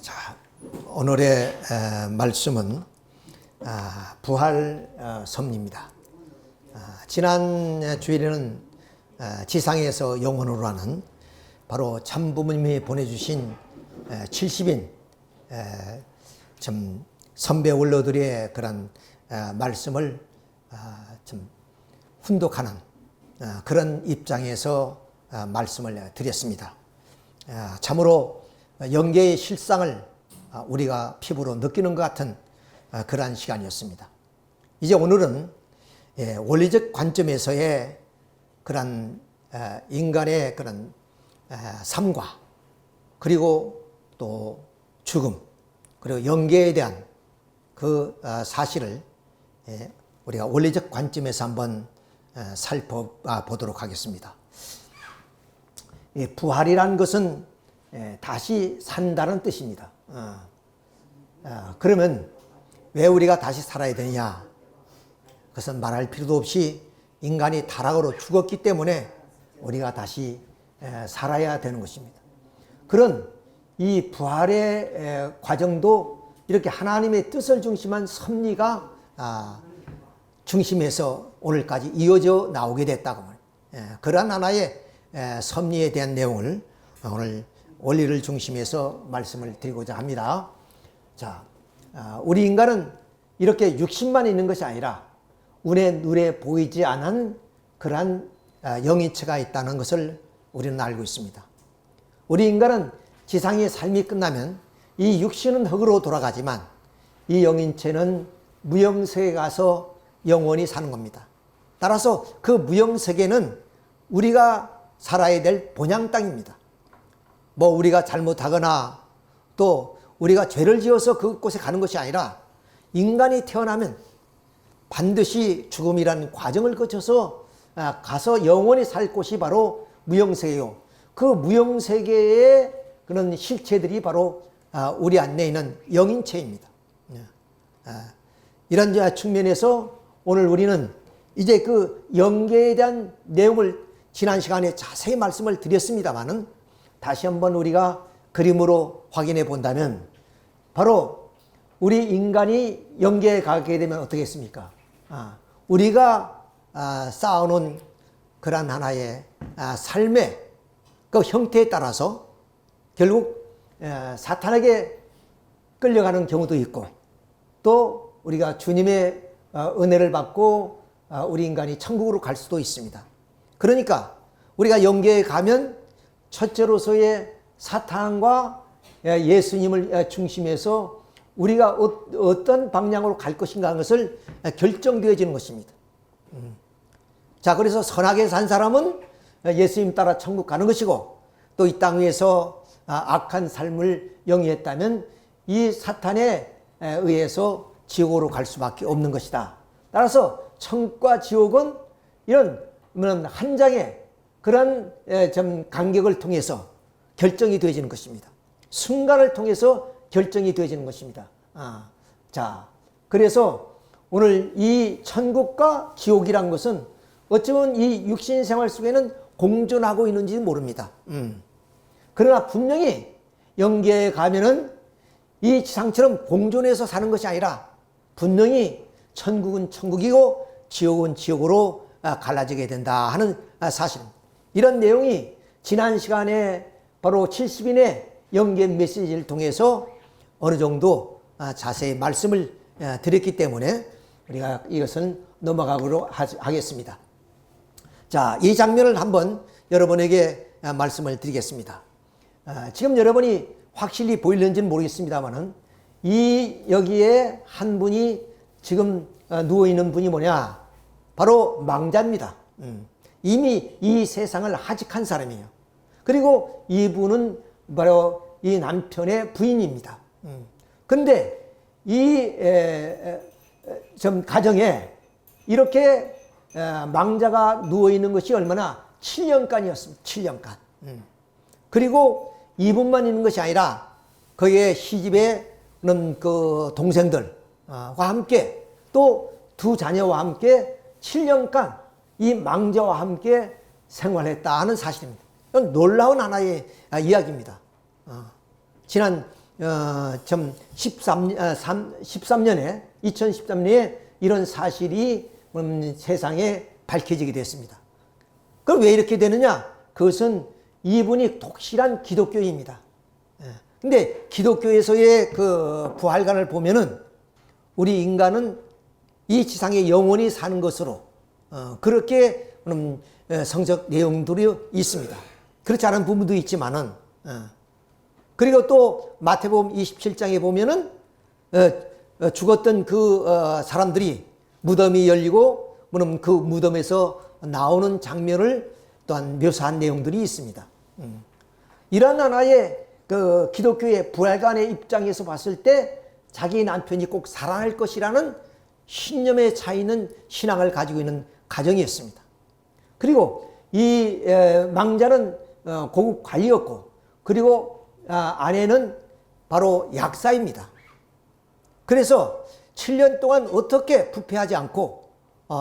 자, 오늘의 말씀은 부활 섭리입니다. 지난 주일에는 지상에서 영원으로 하는 바로 참부모님이 보내주신 70인 좀 선배 원로들의 그런 말씀을 좀 훈독하는 그런 입장에서 말씀을 드렸습니다. 참으로 영계의 실상을 우리가 피부로 느끼는 것 같은 그러한 시간이었습니다. 이제 오늘은 원리적 관점에서의 그런 인간의 그런 삶과 그리고 또 죽음 그리고 영계에 대한 그 사실을 우리가 원리적 관점에서 한번 살펴보도록 하겠습니다. 부활이라는 것은 다시 산다는 뜻입니다. 그러면 왜 우리가 다시 살아야 되느냐? 그것은 말할 필요도 없이 인간이 타락으로 죽었기 때문에 우리가 다시 살아야 되는 것입니다. 그런 이 부활의 과정도 이렇게 하나님의 뜻을 중심한 섭리가 중심에서 오늘까지 이어져 나오게 됐다고 말합니다. 그러한 하나의 섭리에 대한 내용을 오늘 원리를 중심해서 말씀을 드리고자 합니다. 자, 우리 인간은 이렇게 육신만 있는 것이 아니라 눈에 보이지 않은 그러한 영인체가 있다는 것을 우리는 알고 있습니다. 우리 인간은 지상의 삶이 끝나면 이 육신은 흙으로 돌아가지만 이 영인체는 무영세계에 가서 영원히 사는 겁니다. 따라서 그 무영세계는 우리가 살아야 될 본향 땅입니다. 뭐 우리가 잘못하거나 또 우리가 죄를 지어서 그곳에 가는 것이 아니라 인간이 태어나면 반드시 죽음이라는 과정을 거쳐서 가서 영원히 살 곳이 바로 무영세계요. 그 무영세계의 그런 실체들이 바로 우리 안에 있는 영인체입니다. 이런 측면에서 오늘 우리는 이제 그 영계에 대한 내용을 지난 시간에 자세히 말씀을 드렸습니다마는 다시 한번 우리가 그림으로 확인해 본다면 바로 우리 인간이 영계에 가게 되면 어떻게 했습니까? 우리가 쌓아놓은 그런 하나의 삶의 그 형태에 따라서 결국 사탄에게 끌려가는 경우도 있고 또 우리가 주님의 은혜를 받고 우리 인간이 천국으로 갈 수도 있습니다. 그러니까 우리가 영계에 가면 첫째로서의 사탄과 예수님을 중심해서 우리가 어떤 방향으로 갈 것인가 하는 것을 결정되어지는 것입니다. 자, 그래서 선하게 산 사람은 예수님 따라 천국 가는 것이고 또 이 땅 위에서 악한 삶을 영위했다면 이 사탄에 의해서 지옥으로 갈 수밖에 없는 것이다. 따라서 천국과 지옥은 이런 한 장의 그런 좀 간격을 통해서 결정이 되어지는 것입니다. 순간을 통해서 결정이 되어지는 것입니다. 자, 그래서 오늘 이 천국과 지옥이란 것은 어쩌면 이 육신 생활 속에는 공존하고 있는지 모릅니다. 그러나 분명히 영계에 가면은 이 지상처럼 공존해서 사는 것이 아니라 분명히 천국은 천국이고 지옥은 지옥으로 갈라지게 된다 하는 사실입니다. 이런 내용이 지난 시간에 바로 70인의 영계 메시지를 통해서 어느 정도 자세히 말씀을 드렸기 때문에 우리가 이것은 넘어가도록 하겠습니다. 자, 이 장면을 한번 여러분에게 말씀을 드리겠습니다. 지금 여러분이 확실히 보이는지는 모르겠습니다만은 여기에 한 분이 지금 누워있는 분이 뭐냐? 바로 망자입니다. 이미 이 세상을 하직한 사람이에요. 그리고 이분은 바로 이 남편의 부인입니다. 그런데 이 좀 가정에 이렇게 망자가 누워있는 것이 얼마나 7년간이었습니다. 7년간. 그리고 이분만 있는 것이 아니라 그의 시집에 있는 그 동생들과 함께 또 두 자녀와 함께 7년간 이 망자와 함께 생활했다 하는 사실입니다. 이건 놀라운 하나의 이야기입니다. 지난 2013년에 이런 사실이 세상에 밝혀지게 됐습니다. 그럼 왜 이렇게 되느냐? 그것은 이분이 독실한 기독교입니다. 근데 기독교에서의 그 부활관을 보면은 우리 인간은 이 지상에 영원히 사는 것으로 그렇게 성적 내용들이 있습니다. 그렇지 않은 부분도 있지만은 그리고 또 마태복음 27장에 보면은 죽었던 그 사람들이 무덤이 열리고 그 무덤에서 나오는 장면을 또한 묘사한 내용들이 있습니다. 이런 하나의 그 기독교의 부활관의 입장에서 봤을 때 자기 남편이 꼭 살아날 것이라는 신념에 차 있는 신앙을 가지고 있는 가정이었습니다. 그리고 이 망자는 고급 관리였고, 그리고 아내는 바로 약사입니다. 그래서 7년 동안 어떻게 부패하지 않고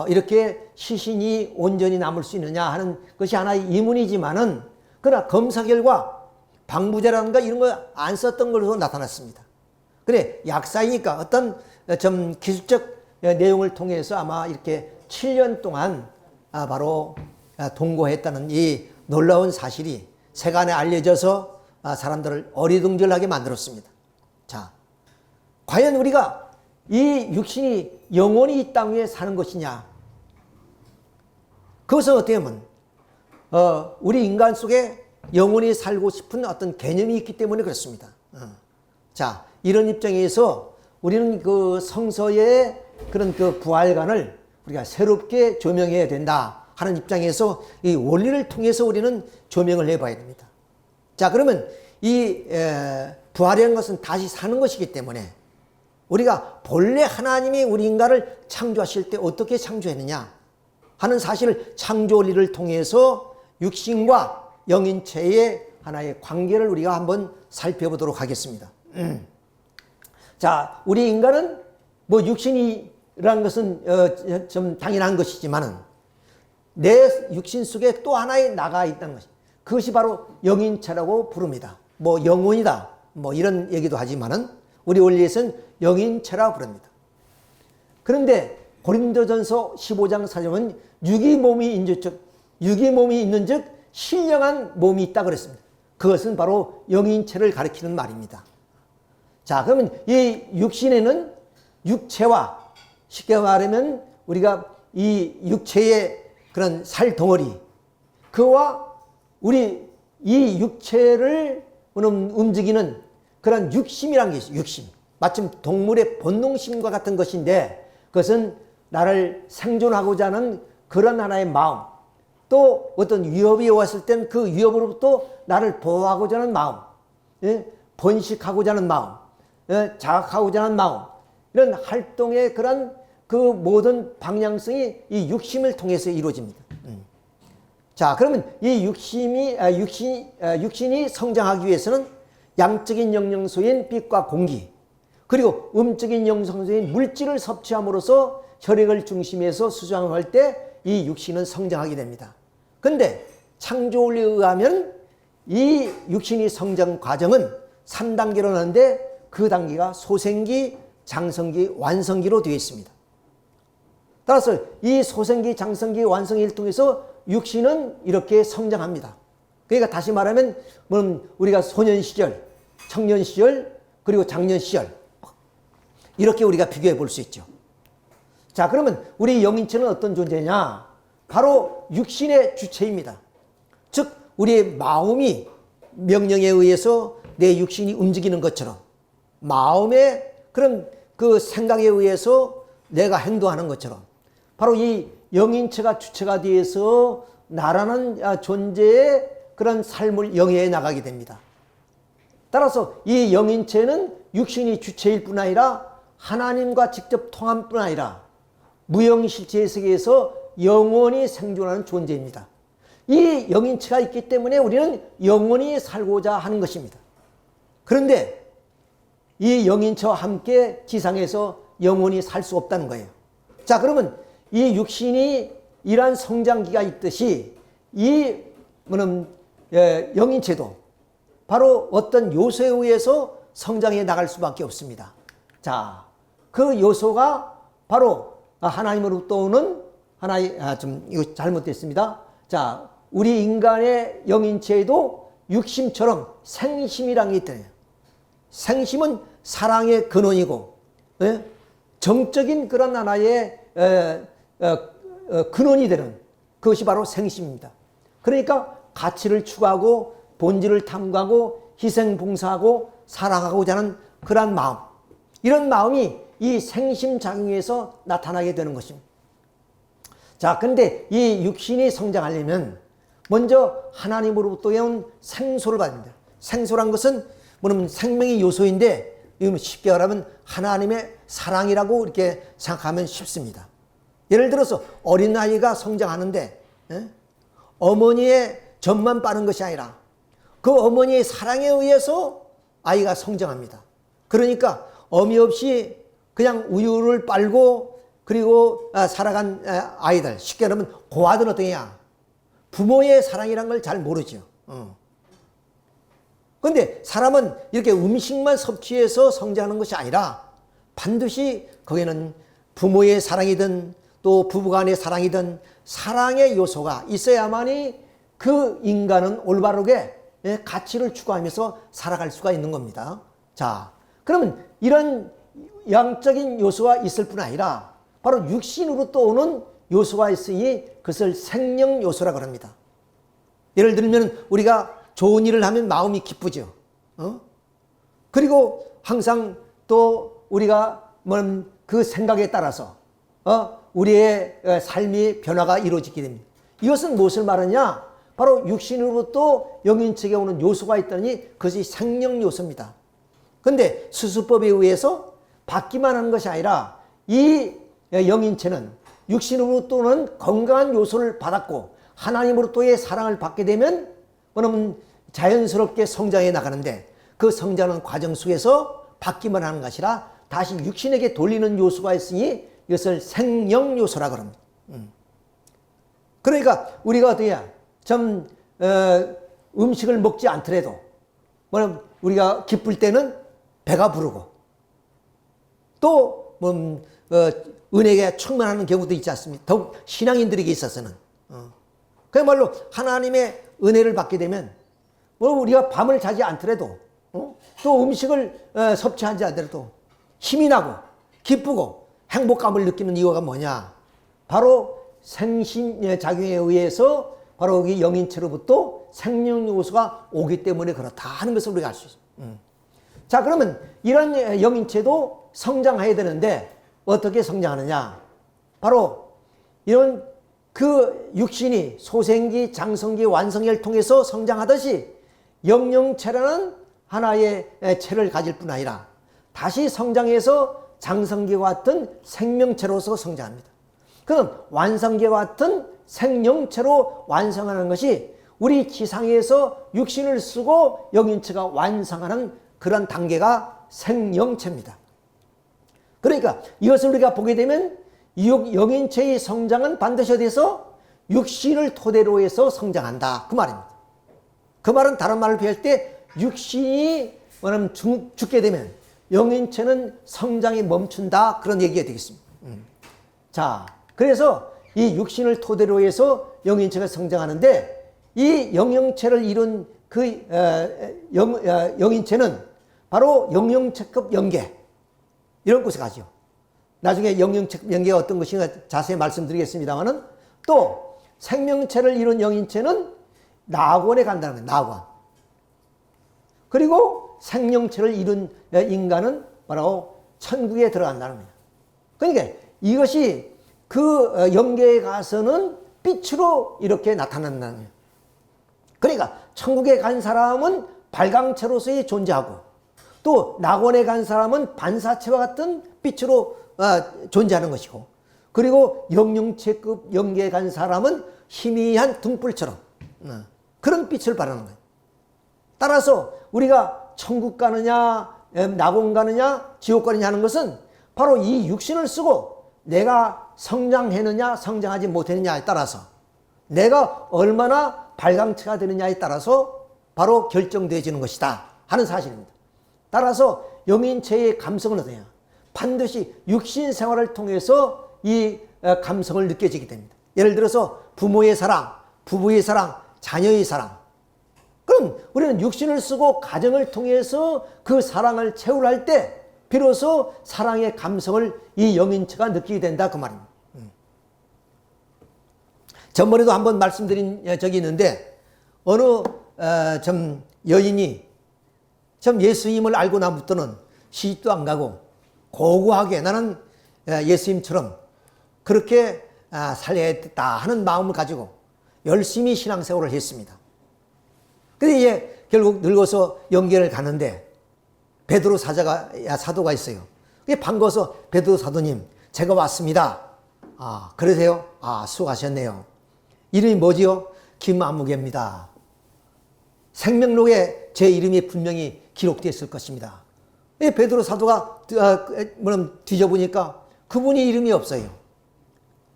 이렇게 시신이 온전히 남을 수 있느냐 하는 것이 하나의 의문이지만은, 그러나 검사 결과 방부제라든가 이런 거 안 썼던 걸로 나타났습니다. 그래, 약사이니까 어떤 좀 기술적 내용을 통해서 아마 이렇게 7년 동안 바로 동거했다는 이 놀라운 사실이 세간에 알려져서 사람들을 어리둥절하게 만들었습니다. 자, 과연 우리가 이 육신이 영원히 이 땅 위에 사는 것이냐? 그것은 어떻게 보면 우리 인간 속에 영원히 살고 싶은 어떤 개념이 있기 때문에 그렇습니다. 자, 이런 입장에서 우리는 그 성서의 그런 그 부활관을 우리가 새롭게 조명해야 된다 하는 입장에서 이 원리를 통해서 우리는 조명을 해봐야 됩니다. 자, 그러면 이 부활이라는 것은 다시 사는 것이기 때문에 우리가 본래 하나님이 우리 인간을 창조하실 때 어떻게 창조했느냐 하는 사실을 창조 원리를 통해서 육신과 영인체의 하나의 관계를 우리가 한번 살펴보도록 하겠습니다. 자, 우리 인간은 뭐 육신이라는 것은 좀 당연한 것이지만은 내 육신 속에 또 하나의 나가 있다는 것이, 그것이 바로 영인체라고 부릅니다. 뭐 영혼이다 뭐 이런 얘기도 하지만은 우리 원리에서는 영인체라고 부릅니다. 그런데 고린도전서 15장 4절은 육이 몸이 있는 즉 신령한 몸이 있다 그랬습니다. 그것은 바로 영인체를 가리키는 말입니다. 자, 그러면 이 육신에는 육체와, 쉽게 말하면 우리가 이 육체의 그런 살 덩어리, 그와 우리 이 육체를 움직이는 그런 육심이라는 게 있어요. 육심. 마침 동물의 본능심과 같은 것인데, 그것은 나를 생존하고자 하는 그런 하나의 마음, 또 어떤 위협이 왔을 땐 그 위협으로부터 나를 보호하고자 하는 마음, 번식하고자 하는 마음, 자각하고자 하는 마음, 이런 활동의 그런 그 모든 방향성이 이 육심을 통해서 이루어집니다. 자, 그러면 이 육신이 성장하기 위해서는 양적인 영양소인 빛과 공기, 그리고 음적인 영양소인 물질을 섭취함으로써 혈액을 중심에서 수정할 때 이 육신은 성장하게 됩니다. 근데 창조원리에 의하면 이 육신이 성장 과정은 3단계로 나는데 그 단계가 소생기, 장성기, 완성기로 되어 있습니다. 따라서 이 소생기, 장성기, 완성기를 통해서 육신은 이렇게 성장합니다. 그러니까 다시 말하면 우리가 소년 시절, 청년 시절, 그리고 장년 시절, 이렇게 우리가 비교해 볼 수 있죠. 자, 그러면 우리 영인체는 어떤 존재냐? 바로 육신의 주체입니다. 즉 우리의 마음이 명령에 의해서 내 육신이 움직이는 것처럼, 마음의 그런 그 생각에 의해서 내가 행동하는 것처럼, 바로 이 영인체가 주체가 되어서 나라는 존재의 그런 삶을 영위해 나가게 됩니다. 따라서 이 영인체는 육신이 주체일 뿐 아니라 하나님과 직접 통함 뿐 아니라 무형실체의 세계에서 영원히 생존하는 존재입니다. 이 영인체가 있기 때문에 우리는 영원히 살고자 하는 것입니다. 그런데 이 영인체와 함께 지상에서 영원히 살 수 없다는 거예요. 자, 그러면 이 육신이 이러한 성장기가 있듯이 이 영인체도 바로 어떤 요소에 의해서 성장해 나갈 수밖에 없습니다. 자, 그 요소가 바로 하나님으로부터 오는 하나의, 이거 잘못됐습니다. 자, 우리 인간의 영인체에도 육심처럼 생심이란 게 있잖아요. 생심은 사랑의 근원이고, 예? 정적인 그런 하나의 근원이 되는 그것이 바로 생심입니다. 그러니까 가치를 추구하고 본질을 탐구하고 희생봉사하고 사랑하고자 하는 그러한 마음, 이런 마음이 이 생심작용에서 나타나게 되는 것입니다. 자, 근데 이 육신이 성장하려면 먼저 하나님으로부터 온 생소를 받습니다. 생소란 것은 뭐냐면 생명의 요소인데, 쉽게 말하면 하나님의 사랑이라고 이렇게 생각하면 쉽습니다. 예를 들어서 어린아이가 성장하는데, 어머니의 젖만 빠른 것이 아니라 그 어머니의 사랑에 의해서 아이가 성장합니다. 그러니까 어미 없이 그냥 우유를 빨고 그리고 살아간 아이들, 쉽게 말하면 고아들은 어떤 게야? 부모의 사랑이란 걸 잘 모르죠. 그런데 사람은 이렇게 음식만 섭취해서 성장하는 것이 아니라 반드시 거기는 부모의 사랑이든 또 부부간의 사랑이든 사랑의 요소가 있어야만이 그 인간은 올바르게 가치를 추구하면서 살아갈 수가 있는 겁니다. 자, 그러면 이런 양적인 요소가 있을 뿐 아니라 바로 육신으로 또 오는 요소가 있으니 그것을 생명 요소라고 합니다. 예를 들면 우리가 좋은 일을 하면 마음이 기쁘죠. 그리고 항상 또 우리가 그 생각에 따라서 우리의 삶의 변화가 이루어지게 됩니다. 이것은 무엇을 말하냐? 바로 육신으로부터 영인체에 오는 요소가 있다니 그것이 생명 요소입니다. 그런데 수수법에 의해서 받기만 하는 것이 아니라 이 영인체는 육신으로부터는 건강한 요소를 받았고 하나님으로부터의 사랑을 받게 되면 그러면 자연스럽게 성장해 나가는데, 그 성장하는 과정 속에서 받기만 하는 것이라 다시 육신에게 돌리는 요소가 있으니 이것을 생명 요소라고 합니다. 그러니까 우리가 어떠냐, 좀 음식을 먹지 않더라도 우리가 기쁠 때는 배가 부르고 또 은혜가 충만하는 경우도 있지 않습니까? 더욱 신앙인들에게 있어서는 그야말로 하나님의 은혜를 받게 되면 우리가 밤을 자지 않더라도 또 음식을 섭취하지 않더라도 힘이 나고 기쁘고 행복감을 느끼는 이유가 뭐냐? 바로 생심작용에 의해서 바로 이 영인체로부터 생명 요소가 오기 때문에 그렇다 하는 것을 우리가 알 수 있습니다. 자, 그러면 이런 영인체도 성장해야 되는데 어떻게 성장하느냐? 바로 이런 그 육신이 소생기, 장성기, 완성기를 통해서 성장하듯이 영영체라는 하나의 체를 가질 뿐 아니라 다시 성장해서 장성기와 같은 생명체로서 성장합니다. 그럼 완성기와 같은 생명체로 완성하는 것이 우리 지상에서 육신을 쓰고 영인체가 완성하는 그런 단계가 생명체입니다. 그러니까 이것을 우리가 보게 되면 영인체의 성장은 반드시 어디서 육신을 토대로 해서 성장한다, 그 말입니다. 그 말은 다른 말로 표현할 때 육신이 죽게 되면 영인체는 성장이 멈춘다, 그런 얘기가 되겠습니다. 자, 그래서 이 육신을 토대로 해서 영인체가 성장하는데 이 영영체를 이룬 그 영인체는 바로 영영체급 영계, 이런 곳에 가죠. 나중에 영영체급 영계가 어떤 것인가 자세히 말씀드리겠습니다만은, 또 생명체를 이룬 영인체는 낙원에 간다는 거예요. 낙원. 그리고 생명체를 이룬 인간은 바로 천국에 들어간다는 거예요. 그러니까 이것이 그 영계에 가서는 빛으로 이렇게 나타난다는 거예요. 그러니까 천국에 간 사람은 발광체로서의 존재하고, 또 낙원에 간 사람은 반사체와 같은 빛으로 존재하는 것이고, 그리고 영영체급 영계에 간 사람은 희미한 등불처럼 그런 빛을 발하는 거예요. 따라서 우리가 천국 가느냐 낙원 가느냐 지옥 가느냐 하는 것은 바로 이 육신을 쓰고 내가 성장했느냐 성장하지 못했느냐에 따라서, 내가 얼마나 발광체가 되느냐에 따라서 바로 결정되어지는 것이다 하는 사실입니다. 따라서 영인체의 감성은 어떠냐? 반드시 육신 생활을 통해서 이 감성을 느껴지게 됩니다. 예를 들어서 부모의 사랑, 부부의 사랑, 자녀의 사랑. 그럼 우리는 육신을 쓰고 가정을 통해서 그 사랑을 채우려 할 때 비로소 사랑의 감성을 이 영인체가 느끼게 된다 그 말입니다. 전번에도 한번 말씀드린 적이 있는데 어느 좀 여인이 참 예수님을 알고 나부터는 시집도 안 가고 고고하게 나는 예수님처럼 그렇게 살려야겠다 하는 마음을 가지고 열심히 신앙생활을 했습니다. 근데 이제 결국 늙어서 영계를 가는데 베드로 사도가 있어요. 그게 반가워서 베드로 사도님 제가 왔습니다. 그러세요? 수고하셨네요. 이름이 뭐지요? 김아무개입니다. 생명록에 제 이름이 분명히 기록되어 있을 것입니다. 베드로 사도가 뒤져보니까 그분이 이름이 없어요.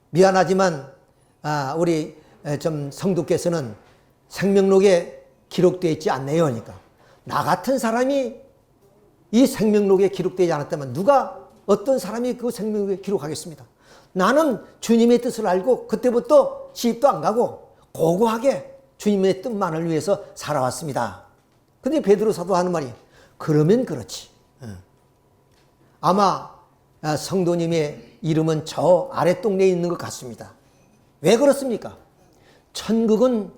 미안하지만 우리 좀 성도께서는 생명록에 기록되어 있지 않네요. 그러니까 나 같은 사람이 이 생명록에 기록되지 않았다면 누가 어떤 사람이 그 생명록에 기록하겠습니다. 나는 주님의 뜻을 알고 그때부터 시집도 안 가고 고고하게 주님의 뜻만을 위해서 살아왔습니다. 근데 베드로 사도 하는 말이 그러면 그렇지. 아마 성도님의 이름은 저 아랫동네에 있는 것 같습니다. 왜 그렇습니까? 천국은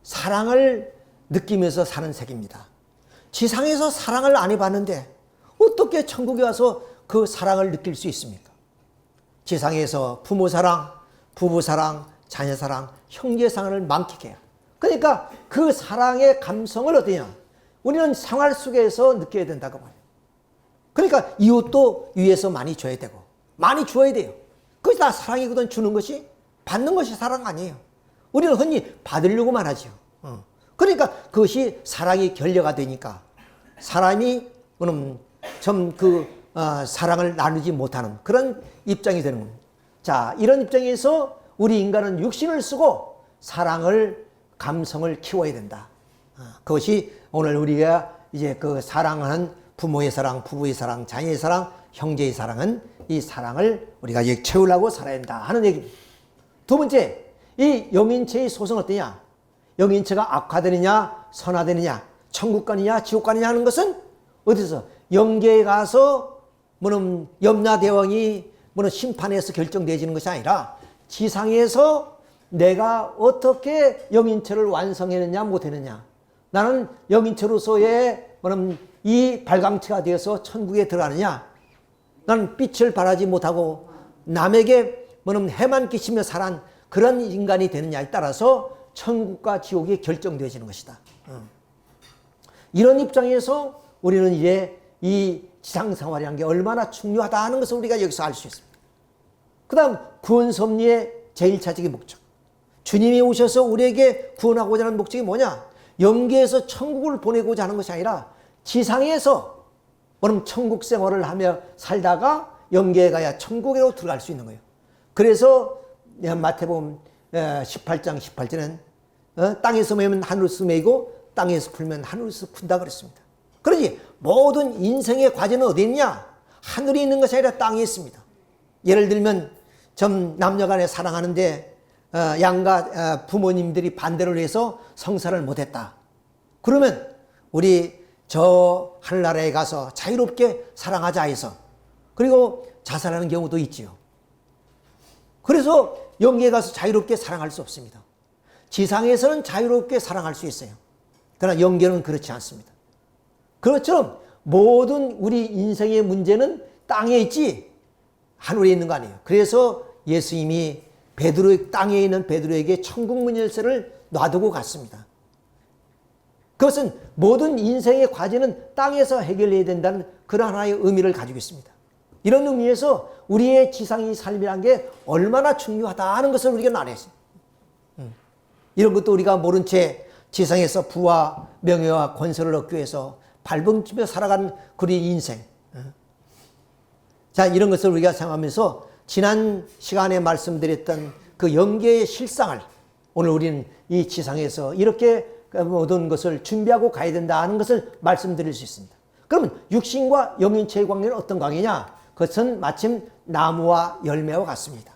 사랑을 느끼면서 사는 세계입니다. 지상에서 사랑을 안 해봤는데 어떻게 천국에 와서 그 사랑을 느낄 수 있습니까? 지상에서 부모 사랑, 부부 사랑, 자녀 사랑, 형제 사랑을 만끽해요. 그러니까 그 사랑의 감성을 어떠냐? 우리는 생활 속에서 느껴야 된다고 말해요. 그러니까 이웃도 위에서 많이 줘야 되고 많이 주어야 돼요. 그것이 다 사랑이거든. 주는 것이. 받는 것이 사랑 아니에요. 우리는 흔히 받으려고만 하죠. 그러니까 그것이 사랑이 결여가 되니까 사람이 좀 사랑을 나누지 못하는 그런 입장이 되는 겁니다. 자, 이런 입장에서 우리 인간은 육신을 쓰고 사랑을, 감성을 키워야 된다. 그것이 오늘 우리가 이제 그 사랑하는 부모의 사랑, 부부의 사랑, 자녀의 사랑, 형제의 사랑은 이 사랑을 우리가 이제 채우려고 살아야 한다 하는 얘기입니다. 두 번째, 이 영인체의 소성은 어떠냐? 영인체가 악화되느냐, 선화되느냐, 천국 가느냐, 지옥 가느냐 하는 것은 어디서? 영계에 가서 염라대왕이 심판에서 결정되어지는 것이 아니라 지상에서 내가 어떻게 영인체를 완성했느냐 못했느냐. 나는 영인체로서의 이 발광체가 되어서 천국에 들어가느냐. 나는 빛을 발하지 못하고 남에게 해만 끼치며 살한 그런 인간이 되느냐에 따라서 천국과 지옥이 결정되어지는 것이다. 이런 입장에서 우리는 이제 이 지상생활이라는 게 얼마나 중요하다 하는 것을 우리가 여기서 알 수 있습니다. 그 다음 구원섭리의 제1차적인 목적. 주님이 오셔서 우리에게 구원하고자 하는 목적이 뭐냐? 영계에서 천국을 보내고자 하는 것이 아니라 지상에서 천국 생활을 하며 살다가 영계에 가야 천국으로 들어갈 수 있는 거예요. 그래서 마태복음 18장 18절은 땅에서 매면 하늘에서 매이고 땅에서 풀면 하늘에서 푼다 그랬습니다. 그러지 모든 인생의 과제는 어디 있냐? 하늘에 있는 것이 아니라 땅에 있습니다. 예를 들면 좀 남녀간에 사랑하는데 양가 부모님들이 반대를 해서 성사를 못했다. 그러면 우리 저 하늘나라에 가서 자유롭게 사랑하자 해서 그리고 자살하는 경우도 있지요. 그래서 영계에 가서 자유롭게 사랑할 수 없습니다. 지상에서는 자유롭게 사랑할 수 있어요. 그러나 영계는 그렇지 않습니다. 그것처럼 모든 우리 인생의 문제는 땅에 있지 하늘에 있는 거 아니에요. 그래서 예수님이 땅에 있는 베드로에게 천국 문 열쇠를 놔두고 갔습니다. 그것은 모든 인생의 과제는 땅에서 해결해야 된다는 그런 하나의 의미를 가지고 있습니다. 이런 의미에서 우리의 지상의 삶이란 게 얼마나 중요하다 하는 것을 우리가 나눴어요. 이런 것도 우리가 모른 채 지상에서 부와 명예와 권세를 얻기 위해서 발버둥치며 살아가는 우리 인생. 자, 이런 것을 우리가 생각하면서 지난 시간에 말씀드렸던 그 영계의 실상을 오늘 우리는 이 지상에서 이렇게 모든 것을 준비하고 가야 된다 하는 것을 말씀드릴 수 있습니다. 그러면 육신과 영인체의 관계는 어떤 관계냐? 그것은 마침 나무와 열매와 같습니다.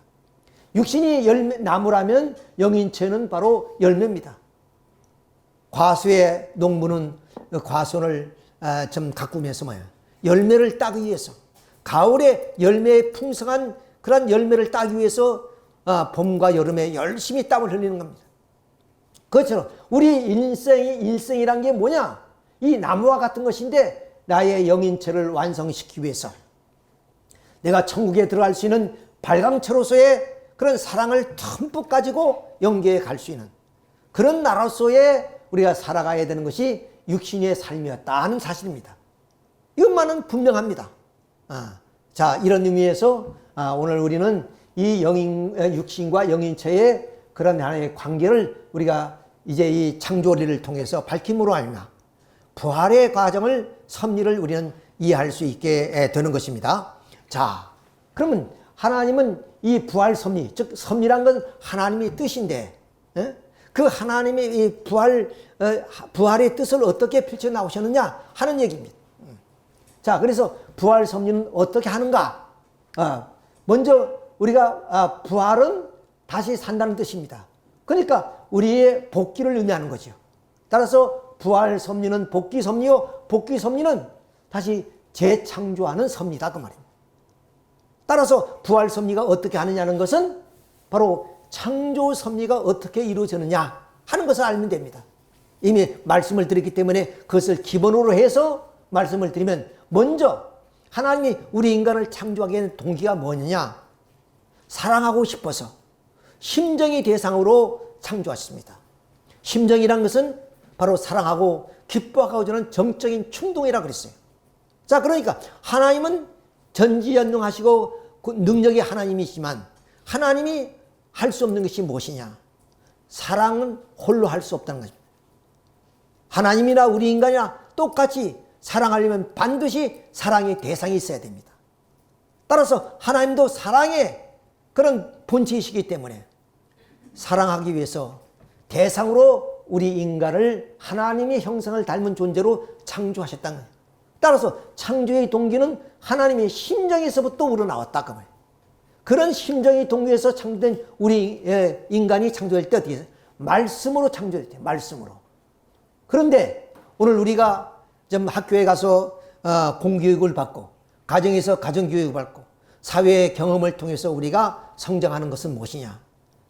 육신이 나무라면 영인체는 바로 열매입니다. 과수의 농부는 과수를 좀 가꾸면서 뭐예요? 열매를 따기 위해서, 가을에 열매의 풍성한 그런 열매를 따기 위해서 봄과 여름에 열심히 땀을 흘리는 겁니다. 그것처럼 우리 일생이란 게 뭐냐? 이 나무와 같은 것인데 나의 영인체를 완성시키기 위해서 내가 천국에 들어갈 수 있는 발광체로서의 그런 사랑을 듬뿍 가지고 영계에 갈 수 있는 그런 나라로서의 우리가 살아가야 되는 것이 육신의 삶이었다 하는 사실입니다. 이것만은 분명합니다. 자, 이런 의미에서 오늘 우리는 이 육신과 영인체의 그런 하나의 관계를 우리가 이제 이 창조리를 통해서 밝힘으로 알며 부활의 과정을 섭리를 우리는 이해할 수 있게 되는 것입니다. 자, 그러면 하나님은 이 부활 섭리, 즉 섭리란 건 하나님의 뜻인데 그 하나님의 이 부활의 뜻을 어떻게 펼쳐 나오셨느냐 하는 얘기입니다. 자, 그래서 부활 섭리는 어떻게 하는가? 먼저 우리가 부활은 다시 산다는 뜻입니다. 그러니까 우리의 복귀를 의미하는 거죠. 따라서 부활 섭리는 복귀 섭리요, 복귀 섭리는 다시 재창조하는 섭리다 그 말입니다. 따라서 부활 섭리가 어떻게 하느냐는 것은 바로 창조 섭리가 어떻게 이루어지느냐 하는 것을 알면 됩니다. 이미 말씀을 드렸기 때문에 그것을 기본으로 해서 말씀을 드리면 먼저 하나님이 우리 인간을 창조하게 된 동기가 뭐냐? 사랑하고 싶어서 심정이 대상으로 창조하셨습니다. 심정이란 것은 바로 사랑하고 기뻐하고자 하는 정적인 충동이라고 그랬어요. 자, 그러니까 하나님은 전지전능하시고 그 능력이 하나님이시지만 하나님이 할 수 없는 것이 무엇이냐? 사랑은 홀로 할 수 없다는 것입니다. 하나님이나 우리 인간이나 똑같이 사랑하려면 반드시 사랑의 대상이 있어야 됩니다. 따라서 하나님도 사랑의 그런 본체이시기 때문에 사랑하기 위해서 대상으로 우리 인간을 하나님의 형상을 닮은 존재로 창조하셨다는 거예요. 따라서 창조의 동기는 하나님의 심정에서부터 우러나왔다 그 말이에요. 그런 심정의 동기에서 창조된 우리 인간이 창조될 때 어떻게 해요? 말씀으로 창조될 때, 말씀으로. 그런데 오늘 우리가 좀 학교에 가서 공교육을 받고 가정에서 가정교육을 받고 사회의 경험을 통해서 우리가 성장하는 것은 무엇이냐?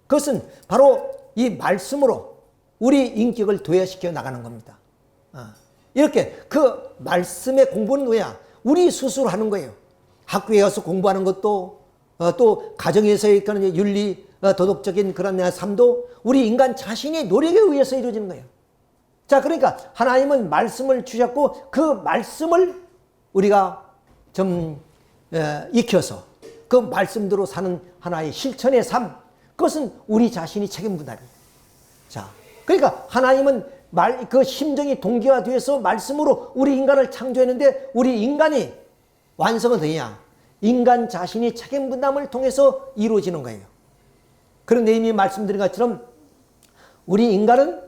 그것은 바로 이 말씀으로 우리 인격을 도약시켜 나가는 겁니다. 이렇게 그 말씀의 공부는 뭐야? 우리 스스로 하는 거예요. 학교에 가서 공부하는 것도 또 가정에서의 그런 윤리 도덕적인 그런 삶도 우리 인간 자신의 노력에 의해서 이루어지는 거예요. 자, 그러니까 하나님은 말씀을 주셨고 그 말씀을 우리가 좀 익혀서 그 말씀대로 사는 하나의 실천의 삶, 그것은 우리 자신이 책임 분담이에요. 자, 그러니까 하나님은 그 심정이 동기화되어서 말씀으로 우리 인간을 창조했는데 우리 인간이 완성은 되냐? 인간 자신이 책임 분담을 통해서 이루어지는 거예요. 그런데 이미 말씀드린 것처럼 우리 인간은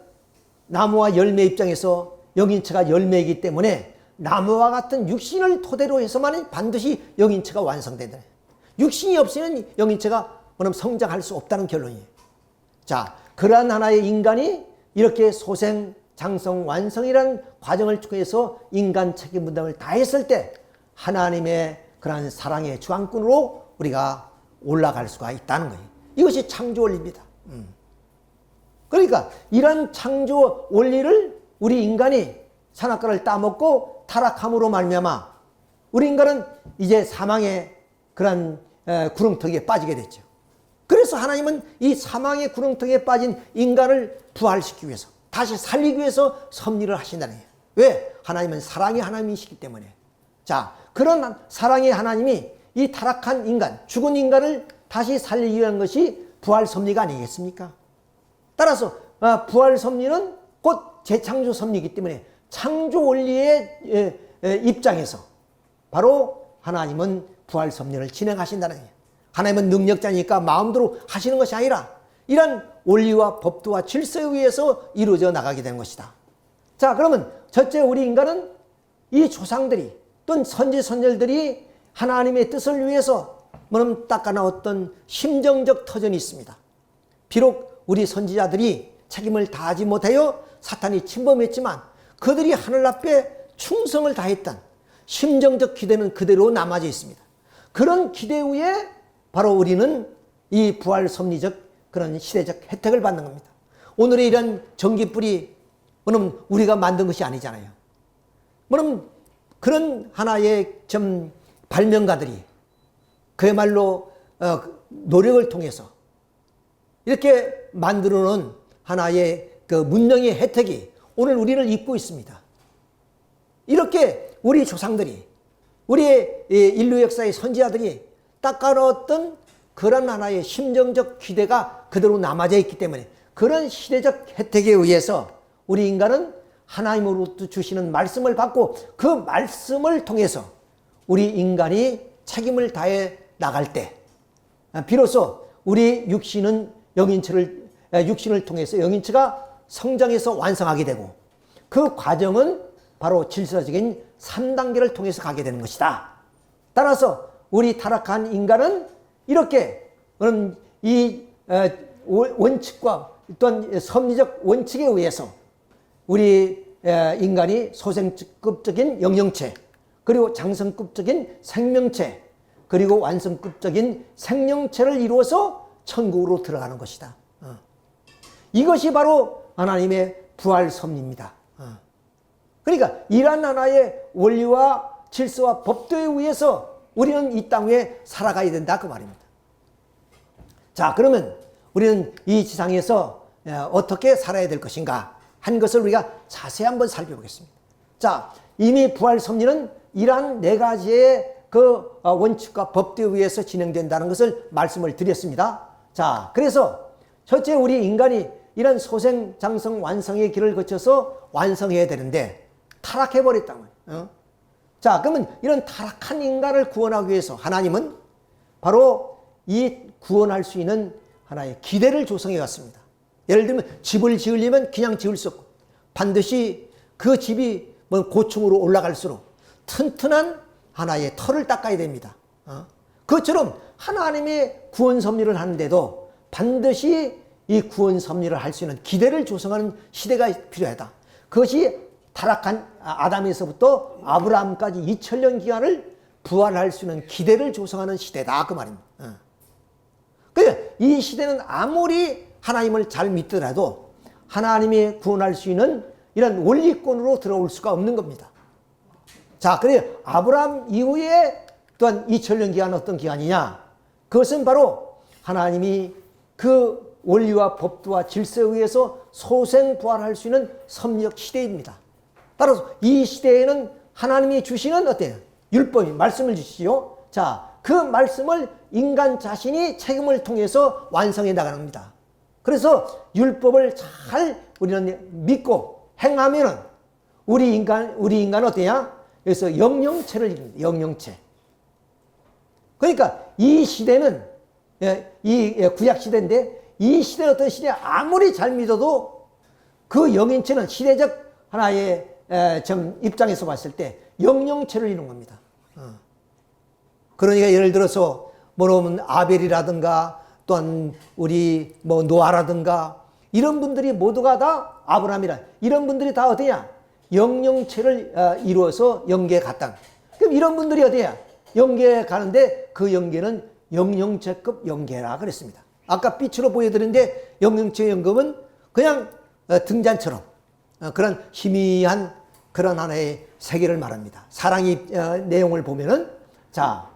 나무와 열매 입장에서 영인체가 열매이기 때문에 나무와 같은 육신을 토대로 해서만 반드시 영인체가 완성된다. 육신이 없으면 영인체가 성장할 수 없다는 결론이에요. 자, 그러한 하나의 인간이 이렇게 소생, 장성, 완성이라는 과정을 통해서 인간 책임 분담을 다했을 때 하나님의 그러한 사랑의 주안꾼으로 우리가 올라갈 수가 있다는 거예요. 이것이 창조 원리입니다. 그러니까 이런 창조 원리를 우리 인간이 선악과를 따먹고 타락함으로 말미암아 우리 인간은 이제 사망의 그런 구렁텅이에 빠지게 됐죠. 그래서 하나님은 이 사망의 구렁텅이에 빠진 인간을 부활시키기 위해서 다시 살리기 위해서 섭리를 하신다는 거예요. 왜? 하나님은 사랑의 하나님이시기 때문에. 자, 그런 사랑의 하나님이 이 타락한 인간, 죽은 인간을 다시 살리기 위한 것이 부활 섭리가 아니겠습니까? 따라서 부활 섭리는 곧 재창조 섭리이기 때문에 창조 원리의 입장에서 바로 하나님은 부활 섭리를 진행하신다는 거예요. 하나님은 능력자니까 마음대로 하시는 것이 아니라 이런 원리와 법도와 질서에 의해서 이루어져 나가게 되는 것이다. 자, 그러면 첫째 우리 인간은 이 조상들이 또는 선지 선열들이 하나님의 뜻을 위해서 닦아 나왔던 심정적 터전이 있습니다. 비록 우리 선지자들이 책임을 다하지 못하여 사탄이 침범했지만 그들이 하늘 앞에 충성을 다했던 심정적 기대는 그대로 남아져 있습니다. 그런 기대 위에 바로 우리는 이 부활 섭리적 그런 시대적 혜택을 받는 겁니다. 오늘의 이런 전기불이 우리가 만든 것이 아니잖아요. 그런 하나의 발명가들이 그야말로 노력을 통해서 이렇게 만들어 놓은 하나의 그 문명의 혜택이 오늘 우리를 잇고 있습니다. 이렇게 우리 조상들이, 우리의 인류 역사의 선지자들이 닦아놓았던 그런 하나의 심정적 기대가 그대로 남아져 있기 때문에 그런 시대적 혜택에 의해서 우리 인간은 하나님으로부터 주시는 말씀을 받고 그 말씀을 통해서 우리 인간이 책임을 다해 나갈 때 비로소 우리 육신을 통해서 영인체가 성장해서 완성하게 되고 그 과정은 바로 질서적인 3단계를 통해서 가게 되는 것이다. 따라서 우리 타락한 인간은 이렇게 이 원칙과 또한 섭리적 원칙에 의해서 우리 인간이 소생급적인 영영체, 그리고 장성급적인 생명체, 그리고 완성급적인 생명체를 이루어서 천국으로 들어가는 것이다. 이것이 바로 하나님의 부활 섭리입니다. 그러니까 이러한 하나의 원리와 질서와 법도에 의해서 우리는 이 땅 위에 살아가야 된다 그 말입니다. 자, 그러면 우리는 이 지상에서 어떻게 살아야 될 것인가 한 것을 우리가 자세히 한번 살펴보겠습니다. 자, 이미 부활 섭리는 이러한 네 가지의 그 원칙과 법도에 의해서 진행된다는 것을 말씀을 드렸습니다. 자, 그래서 첫째 우리 인간이 이런 소생, 장성, 완성의 길을 거쳐서 완성해야 되는데 타락해버렸단 말이에요. 자, 그러면 이런 타락한 인간을 구원하기 위해서 하나님은 바로 이 구원할 수 있는 하나의 기대를 조성해 왔습니다. 예를 들면 집을 지으려면 그냥 지을 수 없고 반드시 그 집이 고층으로 올라갈수록 튼튼한 하나의 터를 닦아야 됩니다. 그것처럼 하나님의 구원 섭리를 하는데도 반드시 이 구원 섭리를 할 수 있는 기대를 조성하는 시대가 필요하다. 그것이 타락한 아담에서부터 아브라함까지 2000년 기간을 부활할 수 있는 기대를 조성하는 시대다 그 말입니다. 그러니까 이 시대는 아무리 하나님을 잘 믿더라도 하나님이 구원할 수 있는 이런 원리권으로 들어올 수가 없는 겁니다. 자, 그래 아브라함 이후에 또한 2000년 기간 어떤 기간이냐? 그것은 바로 하나님이 그 원리와 법도와 질서에 의해서 소생부활할 수 있는 섭리적 시대입니다. 따라서 이 시대에는 하나님이 주시는 어때요? 율법이 말씀을 주시죠. 자, 그 말씀을 인간 자신이 책임을 통해서 완성해 나가는 겁니다. 그래서 율법을 잘 우리는 믿고 행하면은 우리 인간은 어때냐? 그래서 영영체를 이룹니다. 영영체. 그러니까 이 시대는 이 구약 시대인데 이 시대는 어떤 시대야? 아무리 잘 믿어도 그 영인체는 시대적 하나의 입장에서 봤을 때 영영체를 이루는 겁니다. 그러니까 예를 들어서 뭐냐면 아벨이라든가 또한 우리 노아라든가 이런 분들이 모두가 다 아브라함이라 이런 분들이 다 어디냐? 영영체를 이루어서 영계에 갔다. 그럼 이런 분들이 어디야? 영계에 가는데 그 영계는 영영체급 영계라 그랬습니다. 아까 빛으로 보여드렸는데 영영체 영금은 그냥 등잔처럼 그런 희미한 그런 하나의 세계를 말합니다. 사랑의 내용을 보면은 자,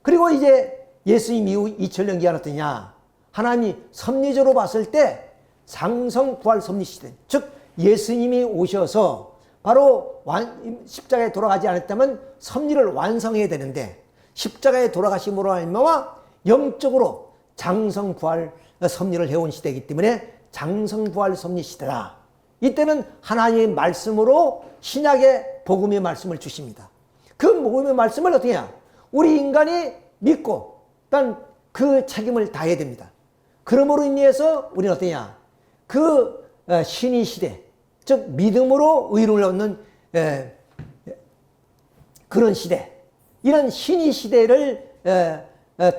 그리고 이제 예수님 이후 2000년 기간 어떠냐? 하나님이 섭리적으로 봤을 때 장성 부활 섭리 시대, 즉 예수님이 오셔서 바로 십자가에 돌아가지 않았다면 섭리를 완성해야 되는데 십자가에 돌아가심으로 하여금 영적으로 장성 부활 섭리를 해온 시대이기 때문에 장성 부활 섭리 시대다. 이때는 하나님의 말씀으로 신약의 복음의 말씀을 주십니다. 그 복음의 말씀을 어떻게 해야? 우리 인간이 믿고 일단 그 책임을 다해야 됩니다. 그러므로 인해서 우리는 어떠냐? 그 신의 시대, 즉 믿음으로 의를 얻는 그런 시대, 이런 신의 시대를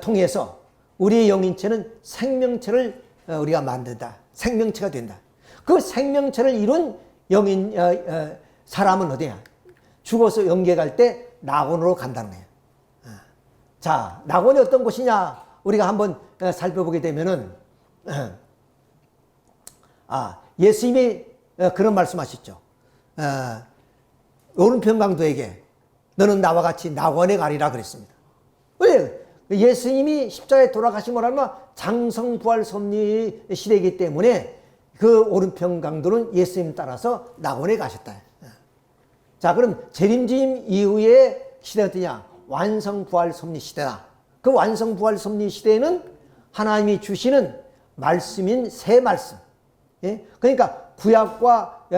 통해서 우리의 영인체는 생명체를 우리가 만든다. 생명체가 된다. 그 생명체를 이룬 영인 사람은 어디냐? 죽어서 영계 갈 때 낙원으로 간다는 거예요. 자, 낙원이 어떤 곳이냐? 우리가 한번 살펴보게 되면은 예수님이 그런 말씀하셨죠. 오른편 강도에게 너는 나와 같이 낙원에 가리라 그랬습니다. 왜? 예수님이 십자가에 돌아가심을 하면 장성부활 섭리 시대이기 때문에 그 오른편 강도는 예수님 따라서 낙원에 가셨다. 자, 그럼 재림주임 이후의 시대가 어떠냐? 완성부활 섭리 시대다. 그 완성부활 섭리 시대에는 하나님이 주시는 말씀인 새 말씀. 예? 그러니까 구약과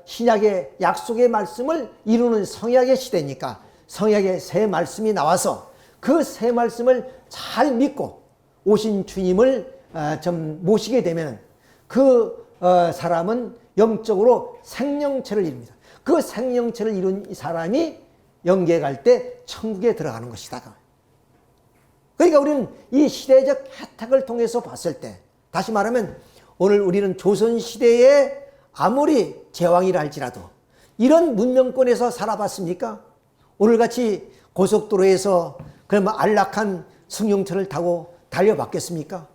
신약의 약속의 말씀을 이루는 성약의 시대니까 성약의 새 말씀이 나와서 그 새 말씀을 잘 믿고 오신 주님을 좀 모시게 되면 그 사람은 영적으로 생명체를 이룹니다. 그 생명체를 이룬 이 사람이 영계 갈 때 천국에 들어가는 것이다. 그러니까 우리는 이 시대적 혜택을 통해서 봤을 때, 다시 말하면 오늘 우리는 조선시대에 아무리 제왕이라 할지라도 이런 문명권에서 살아봤습니까? 오늘같이 고속도로에서 그러면 안락한 승용차를 타고 달려봤겠습니까?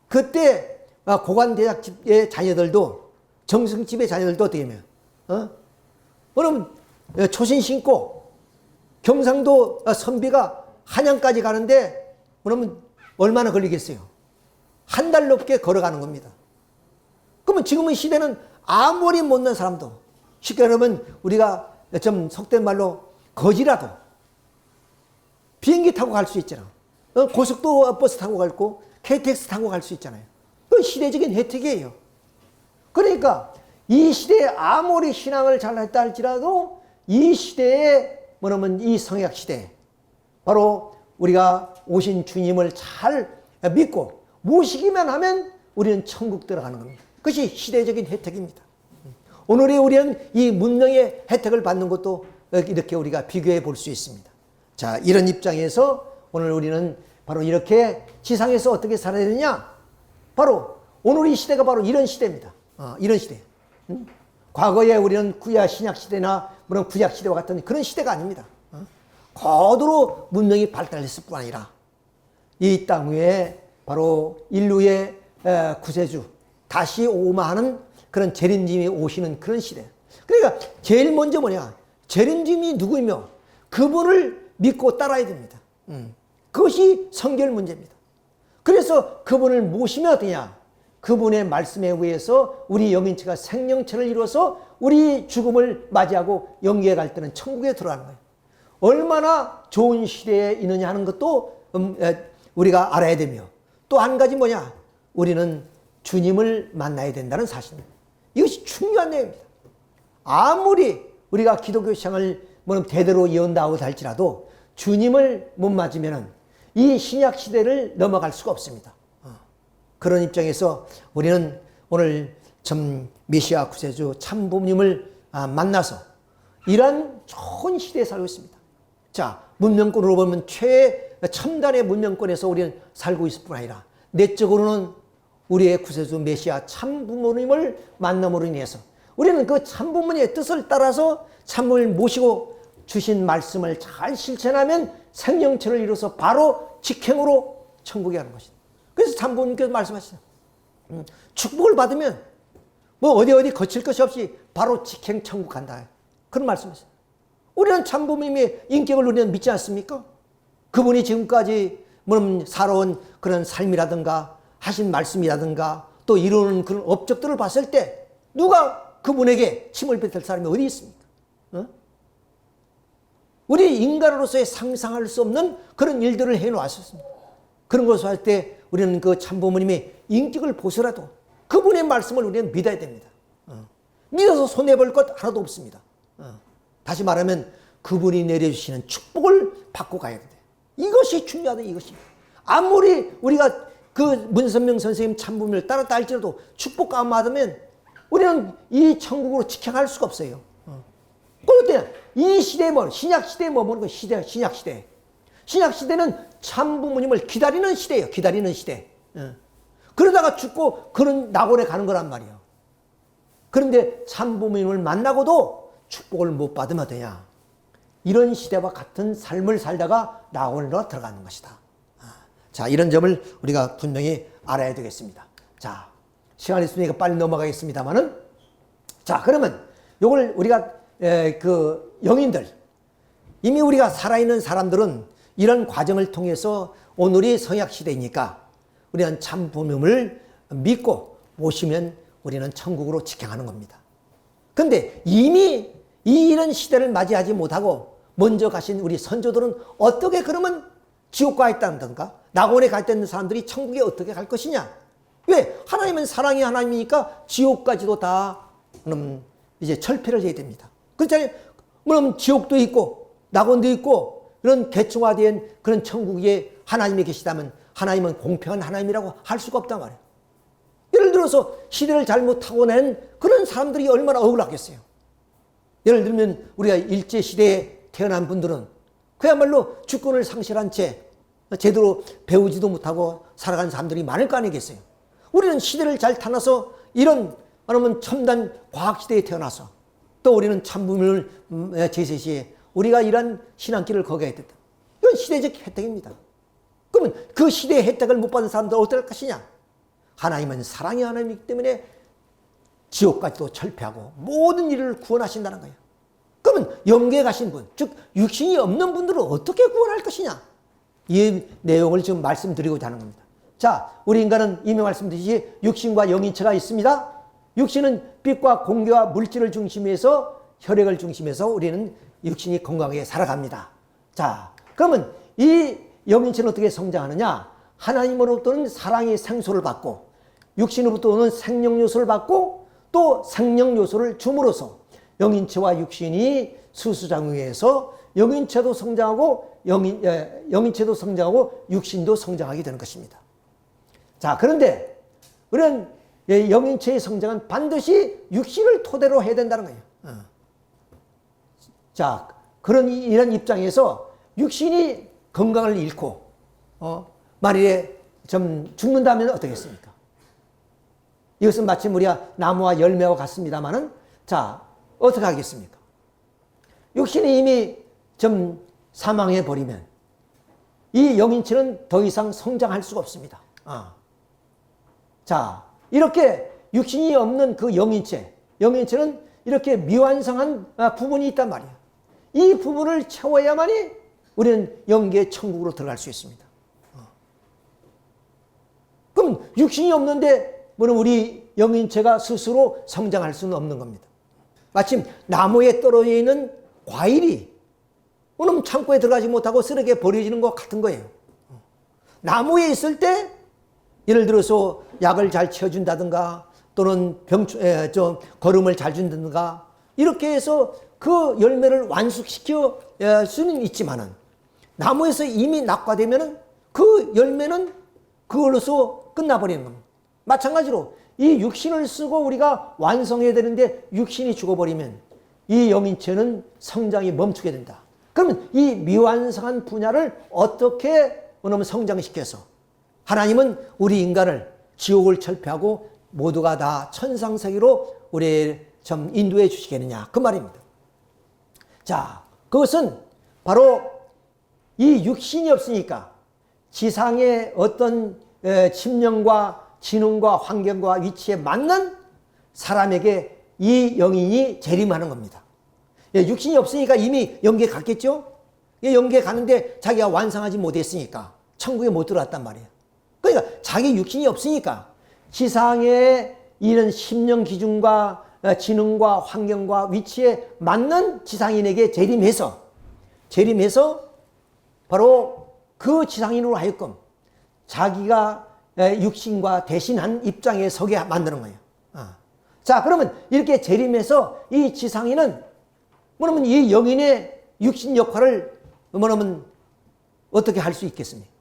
그때 고관대학집의 자녀들도, 정승집의 자녀들도 어떻게 하면 그럼 초신 신고 경상도 선비가 한양까지 가는데 그러면 얼마나 걸리겠어요? 한 달 넘게 걸어가는 겁니다. 그러면 지금의 시대는 아무리 못난 사람도, 쉽게 말하면 우리가 좀 속된 말로 거지라도 비행기 타고 갈 수 있잖아. 고속도로 버스 타고 갈고 KTX 타고 갈 수 있잖아요. 그 시대적인 혜택이에요. 그러니까 이 시대에 아무리 신앙을 잘했다 할지라도 이 시대에 뭐냐면 이 성약 시대에 바로 우리가 오신 주님을 잘 믿고 모시기만 하면 우리는 천국 들어가는 겁니다. 그것이 시대적인 혜택입니다. 오늘의 우리는 이 문명의 혜택을 받는 것도 이렇게 우리가 비교해 볼 수 있습니다. 자, 이런 입장에서 오늘 우리는 바로 이렇게 지상에서 어떻게 살아야 되느냐? 바로 오늘 이 시대가 바로 이런 시대입니다. 이런 시대. 과거에 우리는 구약 신약 시대나 물론 구약 시대와 같은 그런 시대가 아닙니다. 거두로 문명이 발달했을 뿐 아니라 이 땅 위에 바로 인류의 구세주 다시 오마하는 그런 재림님이 오시는 그런 시대. 그러니까 제일 먼저 뭐냐? 재림님이 누구이며 그분을 믿고 따라야 됩니다. 그것이 성결 문제입니다. 그래서 그분을 모시면 어떠냐? 그분의 말씀에 의해서 우리 영인체가 생명체를 이루어서 우리 죽음을 맞이하고 영계에 갈 때는 천국에 들어가는 거예요. 얼마나 좋은 시대에 있느냐 하는 것도 우리가 알아야 되며, 또 한 가지 뭐냐? 우리는 주님을 만나야 된다는 사실입니다. 이것이 중요한 내용입니다. 아무리 우리가 기독교 신앙을 대대로 이어온다고 할지라도 주님을 못 맞으면 이 신약 시대를 넘어갈 수가 없습니다. 그런 입장에서 우리는 오늘 참 메시아 구세주 참 부모님을 만나서 이런 좋은 시대에 살고 있습니다. 자, 문명권으로 보면 최첨단의 문명권에서 우리는 살고 있을 뿐 아니라 내적으로는 우리의 구세주 메시아 참 부모님을 만남으로 인해서 우리는 그 참 부모님의 뜻을 따라서 참을 모시고 주신 말씀을 잘 실천하면 생명체를 이뤄서 바로 직행으로 천국에 가는 것이다. 그래서 참 부모님께서 말씀하시죠. 축복을 받으면 뭐 어디 거칠 것이 없이 바로 직행 천국 간다. 그런 말씀이세요. 우리는 참 부모님의 인격을 우리는 믿지 않습니까? 그분이 지금까지 살아온 그런 삶이라든가 하신 말씀이라든가 또 이루는 그런 업적들을 봤을 때 누가 그분에게 침을 뱉을 사람이 어디 있습니까? 우리 인간으로서의 상상할 수 없는 그런 일들을 해놓았습니다. 그런 것을 할 때 우리는 그 참부모님의 인격을 보서라도 그분의 말씀을 우리는 믿어야 됩니다. 믿어서 손해볼 것 하나도 없습니다. 다시 말하면 그분이 내려주시는 축복을 받고 가야 돼요. 이것이 중요하다, 이것이. 아무리 우리가 그 문선명 선생님 참부모님을 따랐다 할지라도 축복 안 받으면 우리는 이 천국으로 직행할 수가 없어요. 그럴 때이 시대에 뭐 신약 시대에 머무는 거 신약 시대. 신약 시대는 참 부모님을 기다리는 시대예요. 기다리는 시대. 그러다가 죽고 그런 낙원에 가는 거란 말이에요. 그런데 참 부모님을 만나고도 축복을 못 받으면 되냐? 이런 시대와 같은 삶을 살다가 낙원으로 들어가는 것이다. 자, 이런 점을 우리가 분명히 알아야 되겠습니다. 자, 시간이 있으니까 빨리 넘어가겠습니다만은, 자, 그러면 요걸 우리가 그 영인들, 이미 우리가 살아있는 사람들은 이런 과정을 통해서 오늘이 성약 시대이니까 우리는 참 부모님을 믿고 모시면 우리는 천국으로 직행하는 겁니다. 근데 이미 이런 시대를 맞이하지 못하고 먼저 가신 우리 선조들은 어떻게 그러면 지옥 가 있다든가 낙원에 가 있다는 사람들이 천국에 어떻게 갈 것이냐? 왜? 하나님은 사랑이 하나님이니까 지옥까지도 다 그럼 이제 철폐를 해야 됩니다. 그렇잖아요. 그럼 지옥도 있고 낙원도 있고 그런 개층화된 그런 천국에 하나님이 계시다면 하나님은 공평한 하나님이라고 할 수가 없단 말이에요. 예를 들어서 시대를 잘못 타고낸 그런 사람들이 얼마나 억울하겠어요. 예를 들면 우리가 일제시대에 태어난 분들은 그야말로 주권을 상실한 채 제대로 배우지도 못하고 살아간 사람들이 많을 거 아니겠어요. 우리는 시대를 잘 타나서 이런 말하면 첨단 과학시대에 태어나서 또 우리는 참부모를 제시시에 우리가 이런 신앙길을 거겨야 된다. 이건 시대적 혜택입니다. 그러면 그 시대의 혜택을 못 받은 사람들은 어떻게 할 것이냐? 하나님은 사랑의 하나님이기 때문에 지옥까지도 철폐하고 모든 일을 구원하신다는 거예요. 그러면 영계에 가신 분, 즉 육신이 없는 분들은 어떻게 구원할 것이냐? 이 내용을 지금 말씀드리고자 하는 겁니다. 자, 우리 인간은 이미 말씀드렸듯이 육신과 영인체가 있습니다. 육신은 빛과 공기와 물질을 중심해서 혈액을 중심해서 우리는 육신이 건강하게 살아갑니다. 자, 그러면 이 영인체는 어떻게 성장하느냐? 하나님으로부터는 사랑의 생수를 받고 육신으로부터는 생명 요소를 받고 또 생명 요소를 줌으로써 영인체와 육신이 수수장유해서 영인체도 성장하고 영인체도 성장하고 육신도 성장하게 되는 것입니다. 자, 그런데 우리는 영인체의 성장은 반드시 육신을 토대로 해야 된다는 거예요. 자, 이런 입장에서 육신이 건강을 잃고 만일에 좀 죽는다면 어떻겠습니까? 이것은 마침 우리가 나무와 열매와 같습니다만은 자, 어떻게 하겠습니까? 육신이 이미 좀 사망해 버리면 이 영인체는 더 이상 성장할 수가 없습니다. 자, 이렇게 육신이 없는 그 영인체는 이렇게 미완성한 부분이 있단 말이에요. 이 부분을 채워야만이 우리는 영계 천국으로 들어갈 수 있습니다. 그럼 육신이 없는데 뭐는 우리 영인체가 스스로 성장할 수는 없는 겁니다. 마침 나무에 떨어져 있는 과일이 오늘 창고에 들어가지 못하고 쓰레기에 버려지는 것 같은 거예요. 나무에 있을 때 예를 들어서 약을 잘 채워준다든가 또는 거름을 잘 준다든가 이렇게 해서 그 열매를 완숙시켜 수는 있지만은 나무에서 이미 낙과되면은 그 열매는 그걸로서 끝나버리는 겁니다. 마찬가지로 이 육신을 쓰고 우리가 완성해야 되는데 육신이 죽어버리면 이 영인체는 성장이 멈추게 된다. 그러면 이 미완성한 분야를 어떻게 성장시켜서 하나님은 우리 인간을 지옥을 철폐하고 모두가 다 천상세계로 우리를 좀 인도해 주시겠느냐 그 말입니다. 자, 그것은 바로 이 육신이 없으니까 지상의 어떤 심령과 지능과 환경과 위치에 맞는 사람에게 이 영인이 재림하는 겁니다. 육신이 없으니까 이미 영계에 갔겠죠? 영계에 가는데 자기가 완성하지 못했으니까 천국에 못 들어왔단 말이에요. 그러니까 자기 육신이 없으니까 지상의 이런 심령 기준과 지능과 환경과 위치에 맞는 지상인에게 재림해서 바로 그 지상인으로 하여금 자기가 육신과 대신한 입장에 서게 만드는 거예요. 자, 그러면 이렇게 재림해서 이 지상인은 뭐냐면 이 영인의 육신 역할을 뭐냐면 어떻게 할 수 있겠습니까?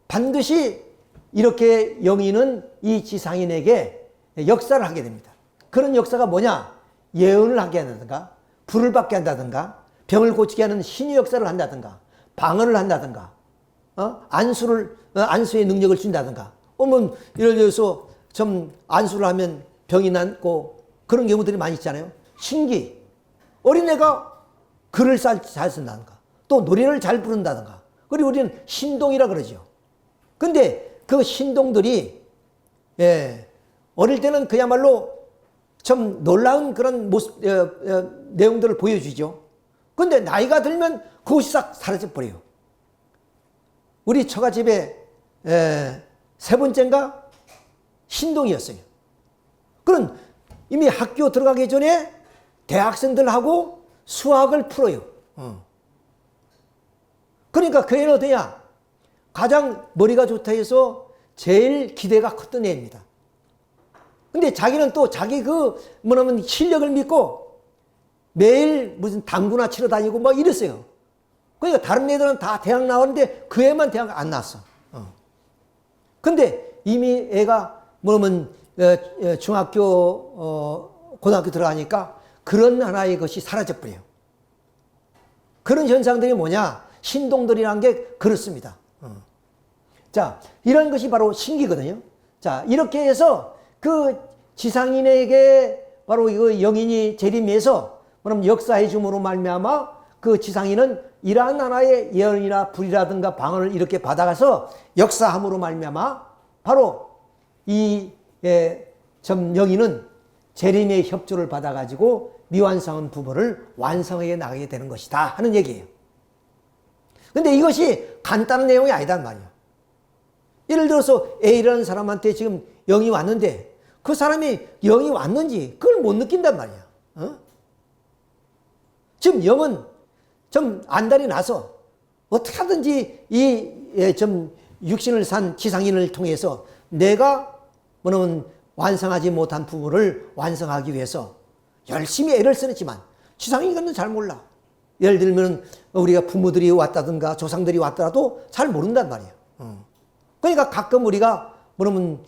반드시 이렇게 영인은 이 지상인에게 역사를 하게 됩니다. 그런 역사가 뭐냐? 예언을 하게 한다든가 불을 받게 한다든가, 병을 고치게 하는 신의 역사를 한다든가, 방언을 한다든가, 안수의 능력을 준다든가. 예를 들어서 좀 안수를 하면 병이 낫고 그런 경우들이 많이 있잖아요. 신기. 어린애가 글을 잘 쓴다든가, 또 노래를 잘 부른다든가. 그리고 우리는 신동이라 그러죠. 근데 그 신동들이, 어릴 때는 그야말로 좀 놀라운 그런 모습, 내용들을 보여주죠. 근데 나이가 들면 그것이 싹 사라져 버려요. 우리 처가집에 세 번째인가 신동이었어요. 그런 이미 학교 들어가기 전에 대학생들하고 수학을 풀어요. 그러니까 그 애는 어떠냐? 가장 머리가 좋다 해서 제일 기대가 컸던 애입니다. 근데 자기는 또 자기 뭐냐면 실력을 믿고 매일 무슨 당구나 치러 다니고 막 이랬어요. 그러니까 다른 애들은 다 대학 나왔는데 그 애만 대학 안 나왔어. 근데 이미 애가 뭐냐면 중학교, 고등학교 들어가니까 그런 하나의 것이 사라져버려요. 그런 현상들이 뭐냐? 신동들이라는 게 그렇습니다. 자, 이런 것이 바로 신기거든요. 자, 이렇게 해서 그 지상인에게 바로 이거 영인이 재림해서 그럼 역사해 줌으로 말미암아 그 지상인은 이러한 하나의 예언이나 불이라든가 방언을 이렇게 받아가서 역사함으로 말미암아 바로 이 영인은 재림의 협조를 받아가지고 미완성한 부분을 완성해 나가게 되는 것이다 하는 얘기예요. 근데 이것이 간단한 내용이 아니단 말이에요. 예를 들어서 A라는 사람한테 지금 영이 왔는데 그 사람이 영이 왔는지 그걸 못 느낀단 말이야. 지금 영은 좀 안달이 나서 어떻게 하든지 좀 육신을 산 지상인을 통해서 내가 뭐냐면 완성하지 못한 부분을 완성하기 위해서 열심히 애를 쓰지만 지상인은 잘 몰라. 예를 들면 우리가 부모들이 왔다든가 조상들이 왔더라도 잘 모른단 말이야. 그러니까 가끔 우리가 뭐냐면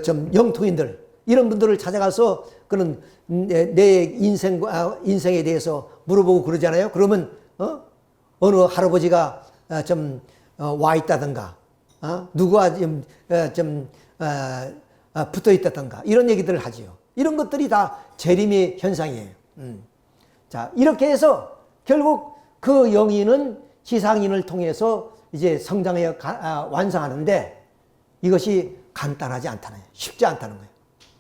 좀 영통인들 이런 분들을 찾아가서 그런 내 인생에 대해서 물어보고 그러잖아요. 그러면 어느 할아버지가 좀 와 있다든가 누구와 좀 붙어 있다든가 이런 얘기들을 하지요. 이런 것들이 다 재림의 현상이에요. 자, 이렇게 해서 결국 그 영인은 지상인을 통해서 이제 성장해 완성하는데 이것이 간단하지 않다는 거예요. 쉽지 않다는 거예요.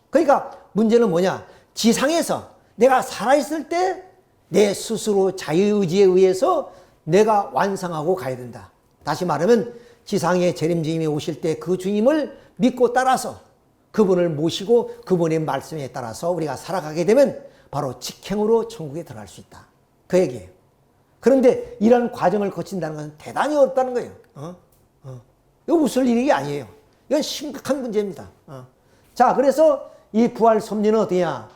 그러니까 문제는 뭐냐? 지상에서 내가 살아있을 때 내 스스로 자유의지에 의해서 내가 완성하고 가야 된다. 다시 말하면 지상의 재림 주님이 오실 때 그 주님을 믿고 따라서 그분을 모시고 그분의 말씀에 따라서 우리가 살아가게 되면 바로 직행으로 천국에 들어갈 수 있다. 그 얘기예요. 그런데 이런 과정을 거친다는 것은 대단히 어렵다는 거예요. 이거 웃을 일이 아니에요. 이건 심각한 문제입니다. 자, 그래서 이 부활 섭리는 어떠냐?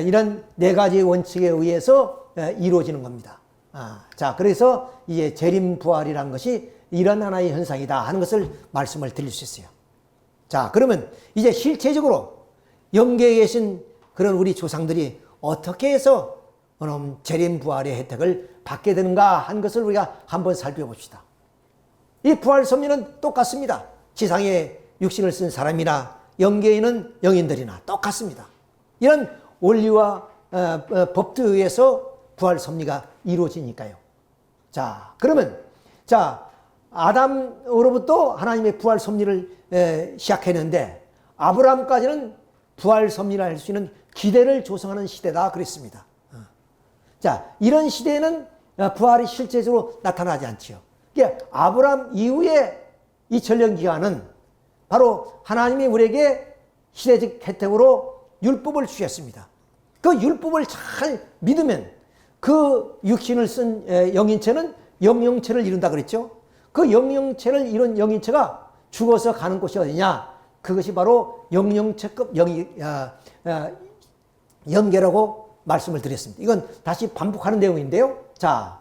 이런 네 가지 원칙에 의해서 이루어지는 겁니다. 자, 그래서 이제 재림 부활이라는 것이 이런 하나의 현상이다 하는 것을 말씀을 드릴 수 있어요. 자, 그러면 이제 실체적으로 영계에 계신 그런 우리 조상들이 어떻게 해서 재림 부활의 혜택을 받게 되는가 하는 것을 우리가 한번 살펴봅시다. 이 부활 섭리는 똑같습니다. 지상에 육신을 쓴 사람이나 영계에 있는 영인들이나 똑같습니다. 이런 원리와 법도에 의해서 부활 섭리가 이루어지니까요. 자, 그러면 아담으로부터 하나님의 부활 섭리를 시작했는데 아브라함까지는 부활 섭리를 할 수 있는 기대를 조성하는 시대다 그랬습니다. 자, 이런 시대에는 부활이 실제적으로 나타나지 않지요. 그러니까 아브라함 이후에 이 전령기간은 바로 하나님이 우리에게 시대적 혜택으로 율법을 주셨습니다. 그 율법을 잘 믿으면 그 육신을 쓴 영인체는 영영체를 이룬다 그랬죠. 그 영영체를 이룬 영인체가 죽어서 가는 곳이 어디냐? 그것이 바로 영영체급 영계라고 말씀을 드렸습니다. 이건 다시 반복하는 내용인데요. 자,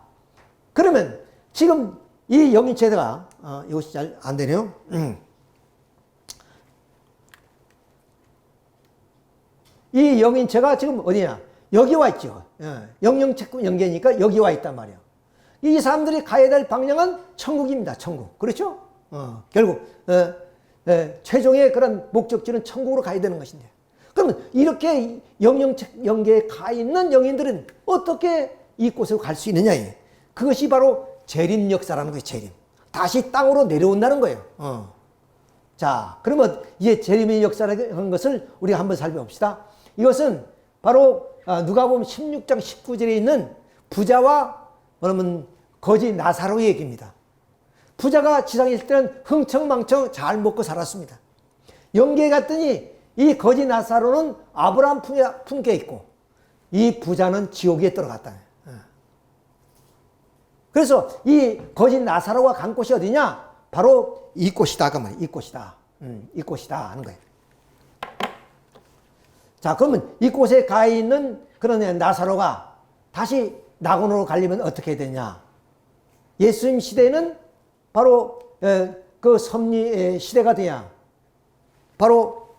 그러면 지금 이 영인체가 이것이 잘 안 되네요. 이 영인체가 지금 어디냐? 여기 와 있죠. 영영체급 영계니까 여기 와 있단 말이에요. 이 사람들이 가야 될 방향은 천국입니다. 천국. 그렇죠? 결국 최종의 그런 목적지는 천국으로 가야 되는 것인데, 그러면 이렇게 영영체급 영계에 가 있는 영인들은 어떻게 이곳으로 갈 수 있느냐? 그것이 바로 재림 역사라는 거예요. 재림. 다시 땅으로 내려온다는 거예요. 자, 그러면 이제 재림의 역사라는 것을 우리가 한번 살펴봅시다. 이것은 바로 누가복음 16장 19절에 있는 부자와 그러면 거지 나사로의 얘기입니다. 부자가 지상에 있을 때는 흥청망청 잘 먹고 살았습니다. 영계에 갔더니 이 거지 나사로는 아브라함 품에 있고 이 부자는 지옥에 들어갔다. 그래서 이 거지 나사로가 간 곳이 어디냐? 바로 이곳이다. 그 말이에요. 이곳이다. 이곳이다 하는 거예요. 자, 그러면 이곳에 가 있는 그런 나사로가 다시 낙원으로 가려면 어떻게 해야 되냐? 예수님 시대는 바로 그 섭리 시대가 돼야 바로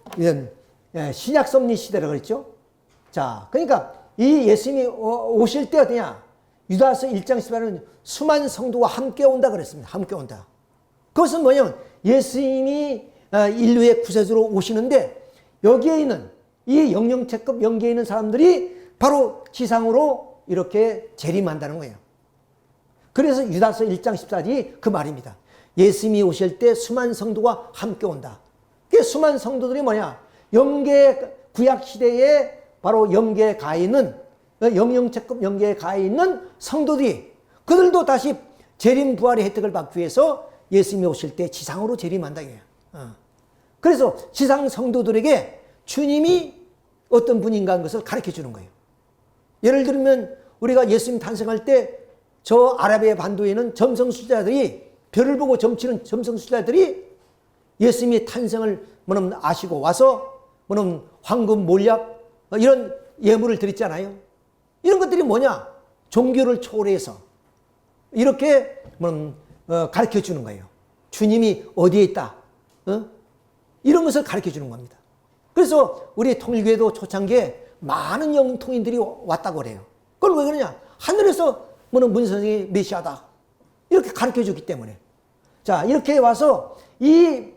신약 섭리 시대라고 그랬죠. 자, 그러니까 이 예수님이 오실 때 어디냐? 유다서 1장 10절에는 수많은 성도가 함께 온다 그랬습니다. 함께 온다. 그것은 뭐냐면 예수님이 인류의 구세주로 오시는데 여기에 있는 이 영영체급 영계에 있는 사람들이 바로 지상으로 이렇게 재림한다는 거예요. 그래서 유다서 1장 14절이 그 말입니다. 예수님이 오실 때 수많은 성도가 함께 온다. 그 수많은 성도들이 뭐냐? 영계 구약 시대에 바로 영계에 가 있는 영영체급 영계에 가 있는 성도들이 그들도 다시 재림 부활의 혜택을 받기 위해서 예수님이 오실 때 지상으로 재림한다. 그래서 지상 성도들에게 주님이 어떤 분인가 하는 것을 가르쳐 주는 거예요. 예를 들면 우리가 예수님 탄생할 때 저 아라비아 반도에는 점성술자들이 별을 보고 점치는 점성술자들이 예수님의 탄생을 아시고 와서 황금 몰약 이런 예물을 드렸잖아요. 이런 것들이 뭐냐? 종교를 초월해서 이렇게 가르쳐 주는 거예요. 주님이 어디에 있다. 이런 것을 가르쳐 주는 겁니다. 그래서 우리 통일교회도 초창기에 많은 영통인들이 왔다고 그래요. 그걸 왜 그러냐? 하늘에서 문 선생이 메시아다. 이렇게 가르쳐 주기 때문에. 자, 이렇게 와서 이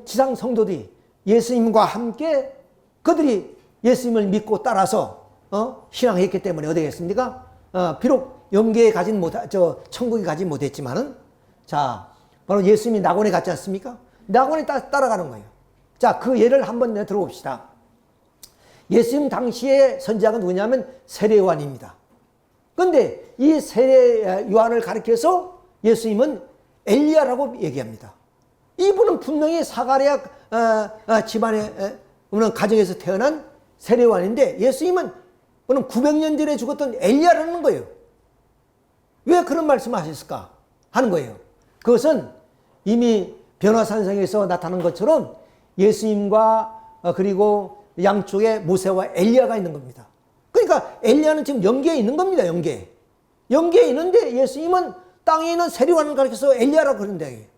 지상 성도들이 예수님과 함께 그들이 예수님을 믿고 따라서 신앙했기 때문에 어디 겠습니까? 비록 영계에 가진 천국에 가지 못했지만은 자, 바로 예수님이 낙원에 갔지 않습니까? 낙원에 따라가는 거예요. 자, 그 예를 한번 들어봅시다. 예수님 당시의 선지자가 누구냐면 세례요한입니다. 그런데 이 세례 요한을 가리켜서 예수님은 엘리야라고 얘기합니다. 이분은 분명히 사가랴 집안의 가정에서 태어난 세례 요한인데 예수님은 900년 전에 죽었던 엘리야라는 거예요. 왜 그런 말씀을 하셨을까 하는 거예요. 그것은 이미 변화산상에서 나타난 것처럼 예수님과 그리고 양쪽에 모세와 엘리야가 있는 겁니다. 그러니까 엘리야는 지금 영계에 있는 겁니다. 영계에 있는데 예수님은 땅에 있는 세례요한을 가리켜서 엘리야라고 그러는데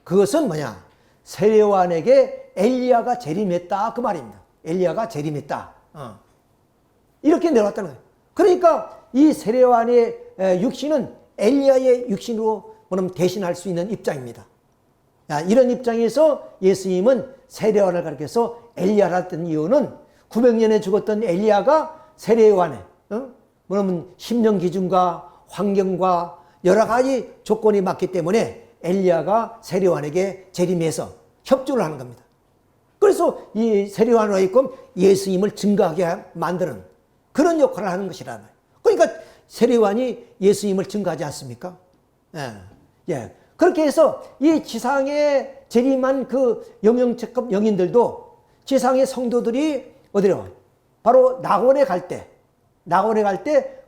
그것은 뭐냐? 세례요한에게 엘리야가 재림했다 그 말입니다. 엘리야가 재림했다. 이렇게 내려왔다는 거예요. 그러니까 이 세례요한의 육신은 엘리야의 육신으로 대신할 수 있는 입장입니다. 이런 입장에서 예수님은 세례요한을 가리켜서 엘리야라 했던 이유는 900년에 죽었던 엘리야가 세례요한의 심령 기준과 환경과 여러 가지 조건이 맞기 때문에 엘리야가 세례요한에게 재림해서 협조를 하는 겁니다. 그래서 이 세례요한과 있고 예수님을 증거하게 만드는 그런 역할을 하는 것이라는 거예요. 그러니까 세례요한이 예수님을 증거하지 않습니까? 예. 그렇게 해서 이 지상에 재림한 그 영영체급 영인들도 지상의 성도들이 어디로? 바로 낙원에 갈 때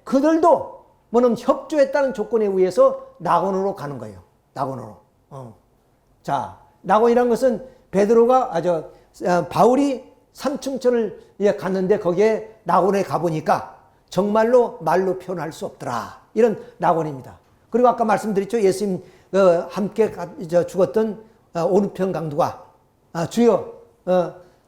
그들도 협조했다는 조건에 의해서 낙원으로 가는 거예요. 낙원으로. 자, 낙원이란 것은 베드로가 바울이 삼층천을 갔는데 거기에 낙원에 가보니까 정말로 말로 표현할 수 없더라. 이런 낙원입니다. 그리고 아까 말씀드렸죠. 예수님 함께 죽었던 오른편 강도가 주여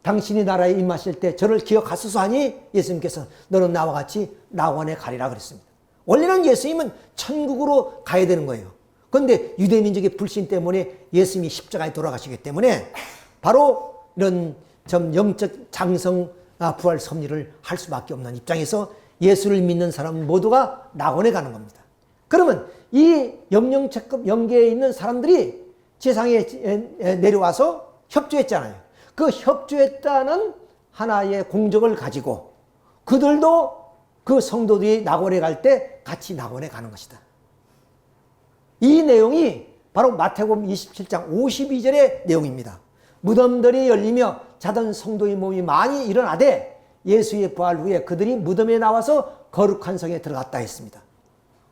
당신이 나라에 임하실 때 저를 기억하소서 하니 예수님께서 너는 나와 같이 낙원에 가리라 그랬습니다. 원래는 예수님은 천국으로 가야 되는 거예요. 그런데 유대민족의 불신 때문에 예수님이 십자가에 돌아가시기 때문에 바로 이런 좀 영적 장성 부활 섭리를 할 수밖에 없는 입장에서 예수를 믿는 사람 모두가 낙원에 가는 겁니다. 그러면 이 영영체급 영계에 있는 사람들이 지상에 내려와서 협조했잖아요. 그 협조했다는 하나의 공적을 가지고 그들도 그 성도들이 낙원에 갈 때 같이 낙원에 가는 것이다. 이 내용이 바로 마태복음 27장 52절의 내용입니다. 무덤들이 열리며 자던 성도의 몸이 많이 일어나되 예수의 부활 후에 그들이 무덤에 나와서 거룩한 성에 들어갔다 했습니다.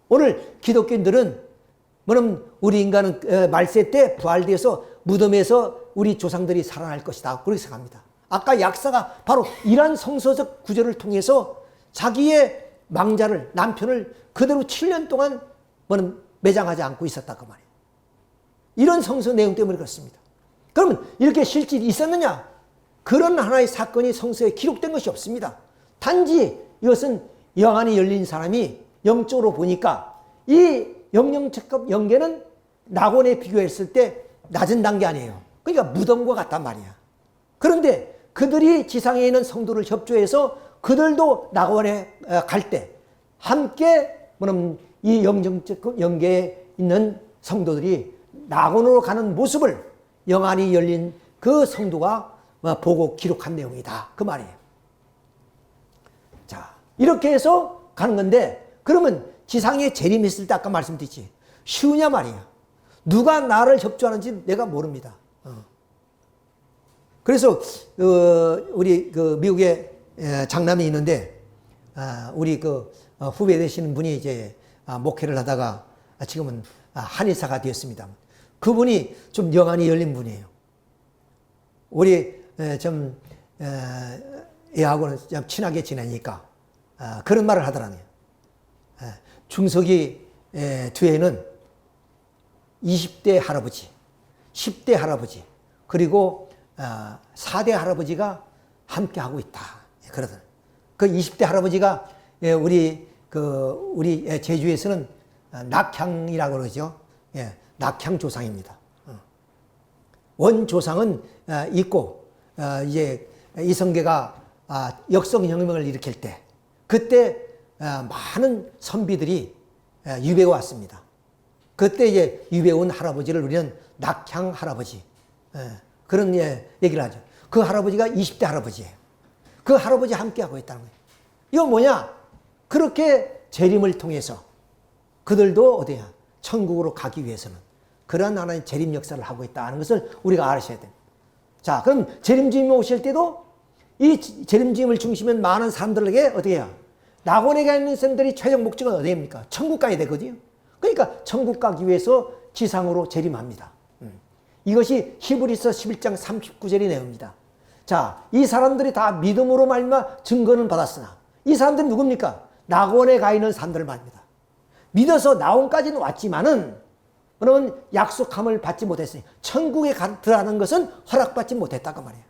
오늘 기독교인들은 뭐냐면 우리 인간은 말세 때 부활되어서 무덤에서 우리 조상들이 살아날 것이다 그렇게 생각합니다. 아까 약사가 바로 이러한 성서적 구절을 통해서 자기의 망자를 남편을 그대로 7년 동안 뭐는 매장하지 않고 있었다 그 말이에요. 이런 성서 내용 때문에 그렇습니다. 그러면 이렇게 실질이 있었느냐? 그런 하나의 사건이 성서에 기록된 것이 없습니다. 단지 이것은 영안이 열린 사람이 영적으로 보니까 이 영영체급 영계는 낙원에 비교했을 때 낮은 단계 아니에요. 그러니까 무덤과 같단 말이야. 그런데 그들이 지상에 있는 성도를 협조해서 그들도 낙원에 갈 때 함께 뭐냐면 이 영영체급 영계에 있는 성도들이 낙원으로 가는 모습을 영안이 열린 그 성도가 보고 기록한 내용이다 그 말이에요. 자, 이렇게 해서 가는 건데 그러면 지상에 재림했을 때 아까 말씀드렸지 쉬우냐 말이야. 누가 나를 협조하는지 내가 모릅니다. 그래서 우리 그 미국에 장남이 있는데 우리 그 후배 되시는 분이 이제 목회를 하다가 지금은 한의사가 되었습니다. 그분이 좀 영안이 열린 분이에요. 우리 좀 애하고는 좀 친하게 지내니까 그런 말을 하더라고요. 중석이 뒤에는 20대 할아버지, 10대 할아버지, 그리고 4대 할아버지가 함께 하고 있다. 그러더라고요. 그 20대 할아버지가 우리 제주에서는 낙향이라고 그러죠. 낙향 조상입니다. 원 조상은 있고 이제 이성계가 역성혁명을 일으킬 때 그때 많은 선비들이 유배가 왔습니다. 그때 이제 유배 온 할아버지를 우리는 낙향 할아버지 그런 얘기를 하죠. 그 할아버지가 20대 할아버지예요. 그 할아버지 함께 하고 있다는 거예요. 이거 뭐냐? 그렇게 재림을 통해서 그들도 어디야? 천국으로 가기 위해서는 그러한 하나의 재림 역사를 하고 있다는 것을 우리가 알아셔야 됩니다. 자, 그럼 재림주님이 오실 때도 이 재림주님을 중심에 많은 사람들에게 어떻게 해요? 낙원에 가 있는 사람들이 최종 목적은 어디입니까? 천국 가야 되거든요. 그러니까 천국 가기 위해서 지상으로 재림합니다. 이것이 히브리서 11장 39절의 내용입니다. 자, 이 사람들이 다 믿음으로 말미암아 증거는 받았으나 이 사람들은 누굽니까? 낙원에 가 있는 사람들 말입니다. 믿어서 낙원까지는 왔지만은 그러면 약속함을 받지 못했으니 천국에 들어가는 것은 허락받지 못했다고 말이에요.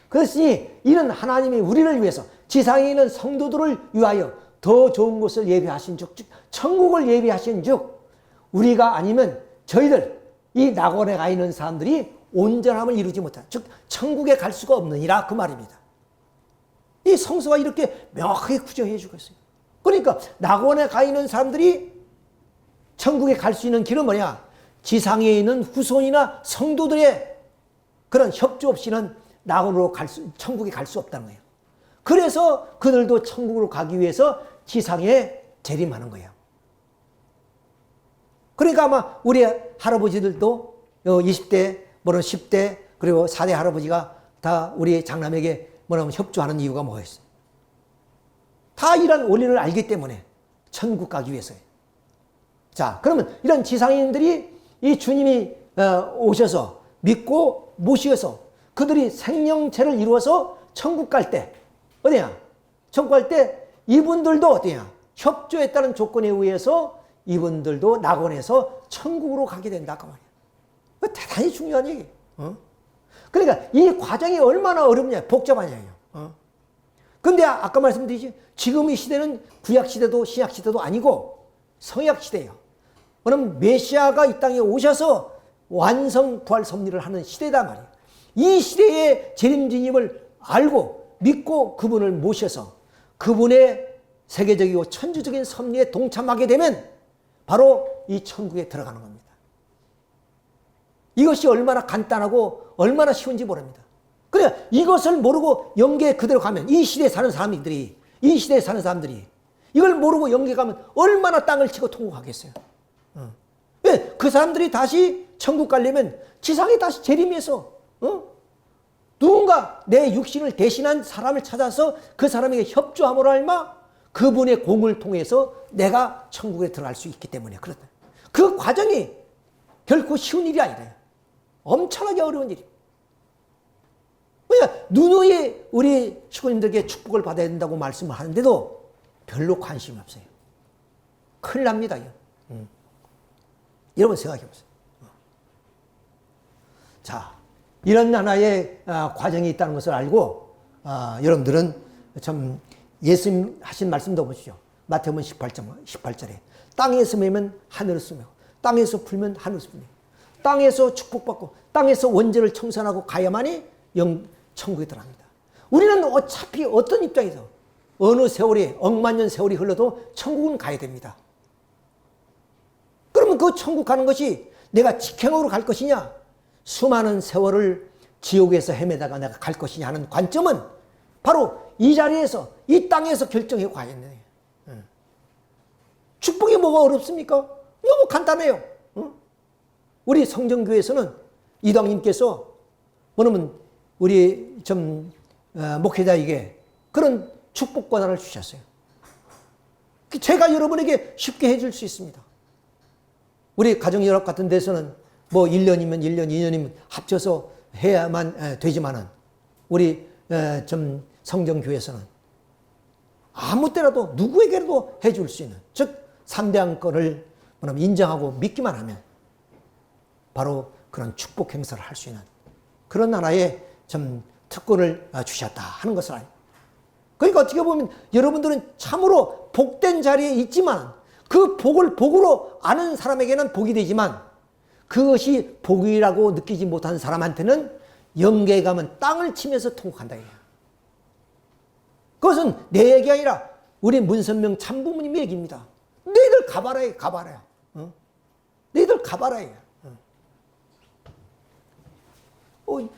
그렇으니 이는 하나님이 우리를 위해서 지상에 있는 성도들을 위하여 더 좋은 곳을 예비하신 즉 천국을 예비하신 즉 우리가 아니면 저희들 이 낙원에 가 있는 사람들이 온전함을 이루지 못한 즉 천국에 갈 수가 없느니라 그 말입니다. 이 성서가 이렇게 명확하게 구정해 주고 있어요. 그러니까 낙원에 가 있는 사람들이 천국에 갈 수 있는 길은 뭐냐? 지상에 있는 후손이나 성도들의 그런 협조 없이는 낙원으로 천국에 갈 수 없다는 거예요. 그래서 그들도 천국으로 가기 위해서 지상에 재림하는 거예요. 그러니까 아마 우리 할아버지들도 20대, 10대, 그리고 4대 할아버지가 다 우리 장남에게 협조하는 이유가 뭐였어요? 다 이런 원리를 알기 때문에 천국 가기 위해서예요. 자, 그러면 이런 지상인들이 이 주님이 오셔서 믿고 모시어서 그들이 생명체를 이루어서 천국 갈 때 어디야? 천국 갈 때 이분들도 어디야? 협조했다는 조건에 의해서 이분들도 낙원에서 천국으로 가게 된다 그 말이야. 대단히 중요한 얘기예요. 그러니까 이 과정이 얼마나 어렵냐, 복잡하냐요. 근데 아까 말씀드렸지, 지금 이 시대는 구약 시대도 신약 시대도 아니고 성약 시대예요. 그럼 메시아가 이 땅에 오셔서 완성 부활 섭리를 하는 시대다 말이에요. 이 시대의 재림주님을 알고 믿고 그분을 모셔서 그분의 세계적이고 천주적인 섭리에 동참하게 되면 바로 이 천국에 들어가는 겁니다. 이것이 얼마나 간단하고 얼마나 쉬운지 모릅니다. 그래, 이것을 모르고 영계에 그대로 가면 이 시대에 사는 사람들이 이걸 모르고 영계에 가면 얼마나 땅을 치고 통곡하겠어요. 왜? 그 사람들이 다시 천국 가려면 지상에 다시 재림해서 누군가 내 육신을 대신한 사람을 찾아서 그 사람에게 협조함으로 알마 그분의 공을 통해서 내가 천국에 들어갈 수 있기 때문에 그렇다. 그 과정이 결코 쉬운 일이 아니래요. 엄청나게 어려운 일이에요. 누누이 우리 식구님들에게 축복을 받아야 된다고 말씀을 하는데도 별로 관심이 없어요. 큰일 납니다. 여러분 생각해 보세요. 자, 이런 하나의 과정이 있다는 것을 알고 여러분들은 참 예수님 하신 말씀도 보시죠. 마태복음 18절에 땅에서 매면 하늘에서 매고 땅에서 풀면 하늘에서 풀고 땅에서 축복받고 땅에서 원죄를 청산하고 가야만이 천국에 들어갑니다. 우리는 어차피 어떤 입장에서 어느 세월이 억만년 세월이 흘러도 천국은 가야 됩니다. 그러면 그 천국 가는 것이 내가 직행으로 갈 것이냐 수많은 세월을 지옥에서 헤매다가 내가 갈 것이냐 하는 관점은 바로 이 자리에서 이 땅에서 결정해 가야 되는 거예요. 축복이 뭐가 어렵습니까? 너무 간단해요. 우리 성정교회에서는 이당님께서 뭐냐면 우리 목회자에게 그런 축복 권한을 주셨어요. 제가 여러분에게 쉽게 해줄 수 있습니다. 우리 가정연합 같은 데서는 뭐 1년이면 1년, 2년이면 합쳐서 해야만 되지만은 우리 성정교회에서는 아무 때라도 누구에게라도 해줄 수 있는 즉 3대왕권을 인정하고 믿기만 하면 바로 그런 축복 행사를 할 수 있는 그런 하나의 특권을 주셨다 하는 것을 알아요. 그러니까 어떻게 보면 여러분들은 참으로 복된 자리에 있지만 그 복을 복으로 아는 사람에게는 복이 되지만 그것이 복이라고 느끼지 못하는 사람한테는 영계에 가면 땅을 치면서 통곡한다. 그것은 내 얘기 아니라 우리 문선명 참부모님의 얘기입니다. 너희들 가봐라, 가봐라. 너희들 가봐라.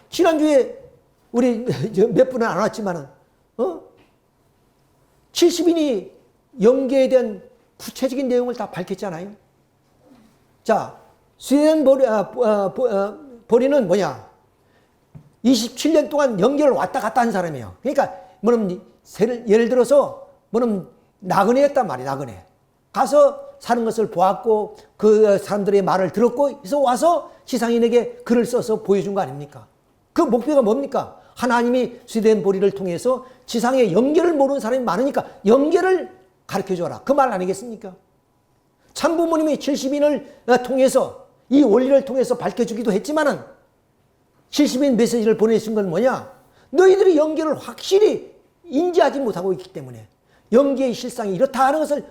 지난주에 우리 몇 분은 안 왔지만은 70인이 영계에 대한 구체적인 내용을 다 밝혔잖아요. 자, 스웨덴 보리는 뭐냐? 27년 동안 영계를 왔다 갔다 한 사람이에요. 그러니까 예를 들어서 나그네였단 말이에요. 나그네. 가서 사는 것을 보았고 그 사람들의 말을 들었고 그래서 와서 지상인에게 글을 써서 보여준 거 아닙니까? 그 목표가 뭡니까? 하나님이 스웨덴 보리를 통해서 지상에 영계를 모르는 사람이 많으니까 영계를 가르쳐줘라. 그 말 아니겠습니까? 참부모님이 70인을 통해서 이 원리를 통해서 밝혀주기도 했지만은 70인 메시지를 보내신 건 뭐냐? 너희들이 영계를 확실히 인지하지 못하고 있기 때문에 영계의 실상이 이렇다 하는 것을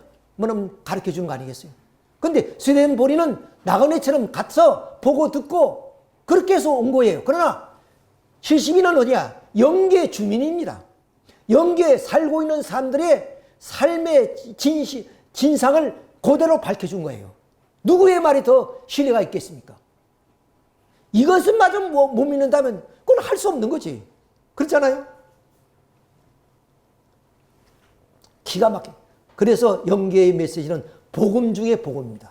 가르쳐 주는 거 아니겠어요? 근데 스웨덴 보리는 나그네처럼 가서 보고 듣고 그렇게 해서 온 거예요. 그러나 70인은 어디야? 영계 주민입니다. 영계에 살고 있는 사람들의 삶의 진상을 그대로 밝혀준 거예요. 누구의 말이 더 신뢰가 있겠습니까? 이것은 마저 못 믿는다면 그건 할 수 없는 거지. 그렇잖아요? 기가 막혀. 그래서 영계의 메시지는 복음 중에 복음입니다.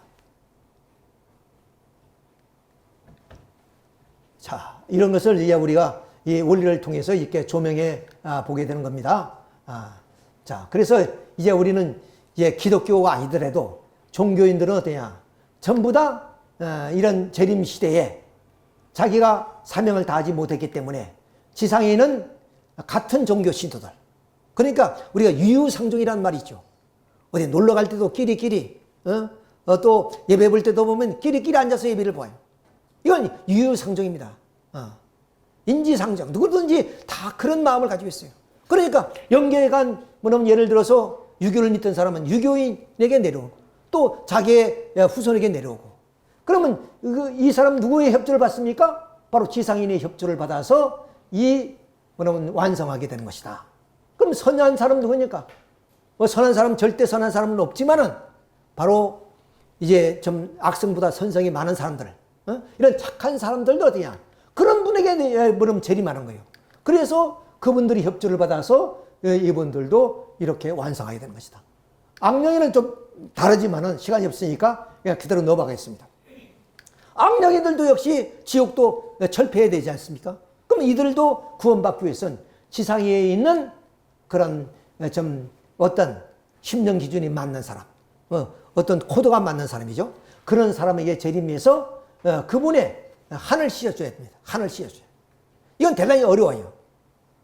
자, 이런 것을 이제 우리가 이 원리를 통해서 이렇게 조명해 보게 되는 겁니다. 자, 그래서 이제 우리는 이제 기독교가 아니더라도 종교인들은 어떠냐? 전부 다 이런 재림 시대에 자기가 사명을 다하지 못했기 때문에 지상에 있는 같은 종교 신도들. 그러니까 우리가 유유상종이라는 말이 있죠. 어디 놀러 갈 때도 끼리끼리, 또 예배 볼 때도 보면 끼리끼리 앉아서 예배를 봐요. 이건 유유상종입니다. 인지상정, 누구든지 다 그런 마음을 가지고 있어요. 그러니까 영계에 간, 뭐냐면 예를 들어서 유교를 믿던 사람은 유교인에게 내려오고, 또 자기의 후손에게 내려오고, 그러면 이 사람 누구의 협조를 받습니까? 바로 지상인의 협조를 받아서 뭐냐면 완성하게 되는 것이다. 그럼 선한 사람 누구니까? 뭐 선한 사람, 절대 선한 사람은 없지만은 바로 이제 좀 악성보다 선성이 많은 사람들, 이런 착한 사람들도 어디냐? 그런 분에게 뭐냐면 재림하는 거예요. 그래서 그분들이 협조를 받아서 이분들도 이렇게 완성하게 되는 것이다. 악령에는 좀 다르지만은 시간이 없으니까 그냥 그대로 넘어가겠습니다. 악령이들도 역시 지옥도 철폐해야 되지 않습니까? 그럼 이들도 구원받기 위해서는 지상에 있는 그런 좀 어떤 심령 기준이 맞는 사람, 어떤 코드가 맞는 사람이죠. 그런 사람에게 재림해서 그분의 한을 씌워줘야 됩니다. 한을 씌워줘야. 이건 대단히 어려워요.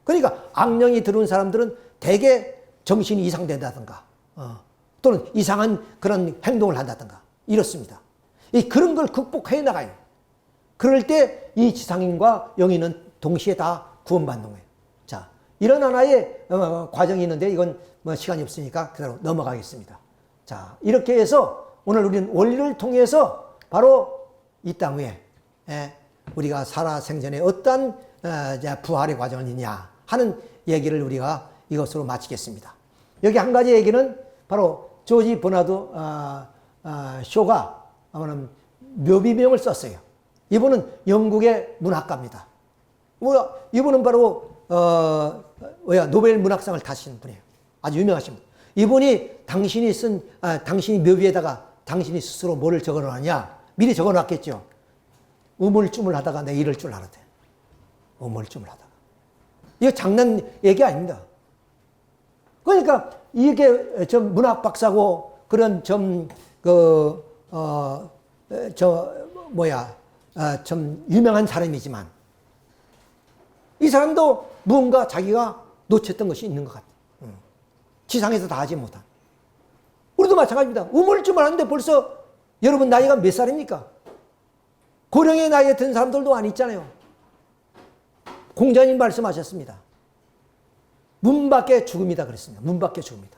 그러니까 악령이 들어온 사람들은 대개 정신이 이상된다든가, 또는 이상한 그런 행동을 한다든가 이렇습니다. 그런 걸 극복해 나가요. 그럴 때 이 지상인과 영인은 동시에 다 구원받는 거예요. 자, 이런 하나의 과정이 있는데 이건 뭐 시간이 없으니까 그대로 넘어가겠습니다. 자, 이렇게 해서 오늘 우리는 원리를 통해서 바로 이 땅 위에 우리가 살아생전에 어떤 부활의 과정을 있냐 하는 얘기를 우리가 이것으로 마치겠습니다. 여기 한 가지 얘기는 바로 조지 버나드 쇼가 아마는 묘비명을 썼어요. 이분은 영국의 문학가입니다. 이분은 바로 노벨 문학상을 타신 분이에요. 아주 유명하신 분. 이분이 당신이 묘비에다가 당신이 스스로 뭐를 적어놨냐? 미리 적어놨겠죠. 우물쭈물하다가 내 이럴 줄 알았대. 우물쭈물하다가. 이거 장난 얘기 아닙니다. 그러니까 이게 좀 문학 박사고 그런 좀 좀 유명한 사람이지만 이 사람도 무언가 자기가 놓쳤던 것이 있는 것 같아요. 지상에서 다 하지 못한. 우리도 마찬가지입니다. 우물쭈물하는데 벌써 여러분 나이가 몇 살입니까? 고령의 나이에 든 사람들도 안 있잖아요. 공자님 말씀하셨습니다. 문 밖에 죽음이다 그랬습니다. 문 밖에 죽음이다.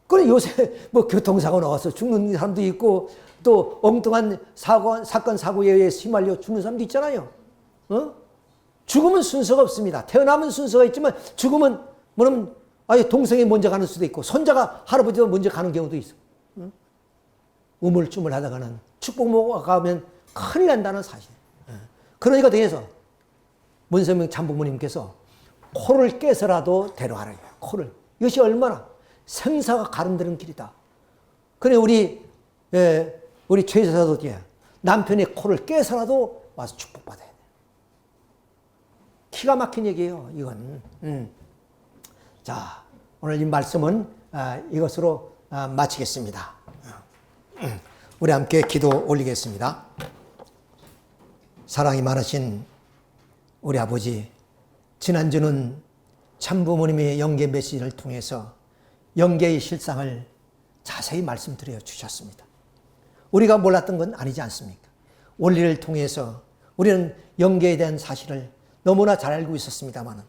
그래 요새 뭐 교통사고 나와서 죽는 사람도 있고 또 엉뚱한 사건 사고에 의해 휘말려 죽는 사람도 있잖아요. 죽음은 순서가 없습니다. 태어나면 순서가 있지만 죽음은 뭐냐면 동생이 먼저 가는 수도 있고 손자가 할아버지가 먼저 가는 경우도 있어. 우물쭈물 하다가는 축복 먹고 가면 큰일 난다는 사실. 그러니까 대해서 문선명 참부모님께서 코를 깨서라도 데려가라. 코를. 이것이 얼마나 생사가 가름되는 길이다. 그래 우리 최 여사도 남편의 코를 깨서라도 와서 축복받아야 돼. 기가 막힌 얘기예요. 이건. 자, 오늘 이 말씀은 이것으로 마치겠습니다. 우리 함께 기도 올리겠습니다. 사랑이 많으신 우리 아버지, 지난주는 참부모님의 영계 메시지를 통해서 영계의 실상을 자세히 말씀드려 주셨습니다. 우리가 몰랐던 건 아니지 않습니까? 원리를 통해서 우리는 영계에 대한 사실을 너무나 잘 알고 있었습니다만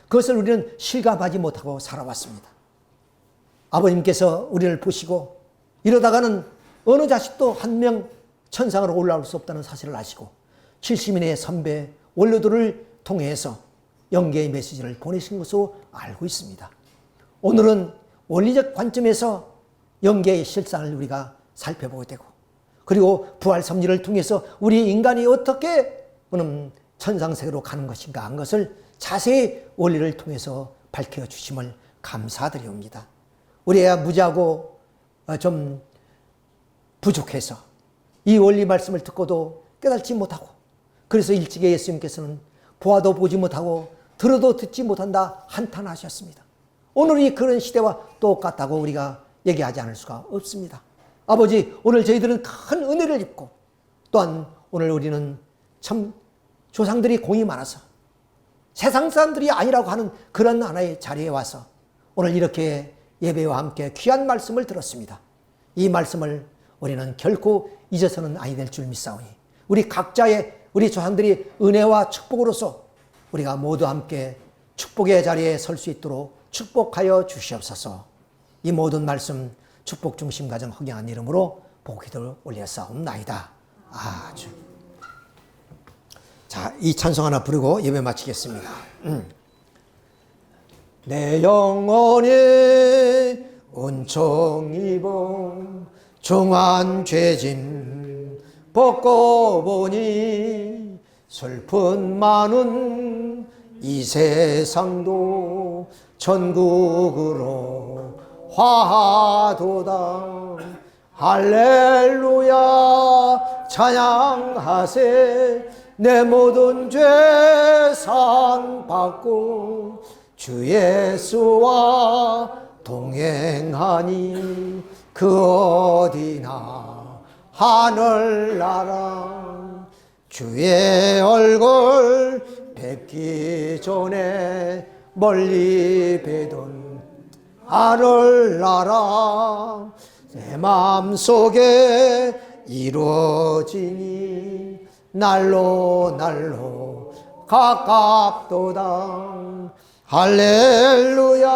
그것을 우리는 실감하지 못하고 살아왔습니다. 아버님께서 우리를 보시고 이러다가는 어느 자식도 한 명 천상으로 올라올 수 없다는 사실을 아시고 70인의 선배 원로들을 통해서 영계의 메시지를 보내신 것으로 알고 있습니다. 오늘은 원리적 관점에서 영계의 실상을 우리가 살펴보게 되고 그리고 부활 섭리를 통해서 우리 인간이 어떻게 천상세계로 가는 것인가 한 것을 자세히 원리를 통해서 밝혀주심을 감사드리옵니다. 우리야 무지하고 좀 부족해서 이 원리 말씀을 듣고도 깨닫지 못하고 그래서 일찍이 예수님께서는 보아도 보지 못하고 들어도 듣지 못한다 한탄하셨습니다. 오늘이 그런 시대와 똑같다고 우리가 얘기하지 않을 수가 없습니다. 아버지, 오늘 저희들은 큰 은혜를 입고 또한 오늘 우리는 참 조상들이 공이 많아서 세상 사람들이 아니라고 하는 그런 하나의 자리에 와서 오늘 이렇게 예배와 함께 귀한 말씀을 들었습니다. 이 말씀을 우리는 결코 잊어서는 아니 될 줄 믿사오니 우리 각자의 우리 조상들이 은혜와 축복으로서 우리가 모두 함께 축복의 자리에 설 수 있도록 축복하여 주시옵소서. 이 모든 말씀 축복 중심 가정 허경한 이름으로 복기도를 올렸사옵나이다. 아주. 자, 이 찬송 하나 부르고 예배 마치겠습니다. 내 영혼이 은총 입어 중한 죄짐 벗고 보니 슬픈 많은 이 세상도 천국으로 화하도다. 할렐루야 찬양하세. 내 모든 죄 산 받고 주 예수와 동행하니 그 어디나 하늘나라. 주의 얼굴 뵙기 전에 멀리 뵈던 하늘나라. 내 마음속에 이루어지니 날로 날로 가깝도다. 할렐루야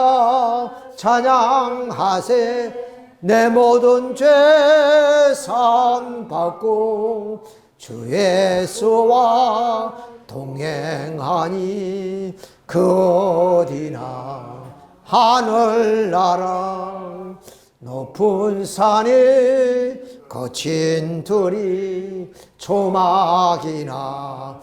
찬양하세. 내 모든 죄 산 받고 주 예수와 동행하니 그 어디나 하늘나라. 높은 산이 거친 들이 초막이나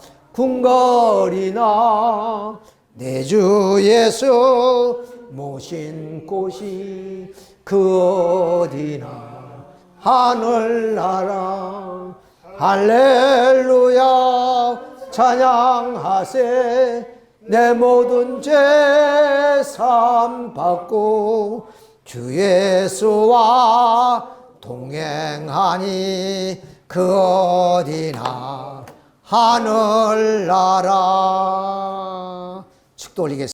궁궐이나 내 주 예수 모신 곳이 그 어디나 하늘나라. 할렐루야 찬양하세. 내 모든 죄 산 받고 주 예수와 동행하니 그 어디나 하늘나라. 축도 올리겠습니다.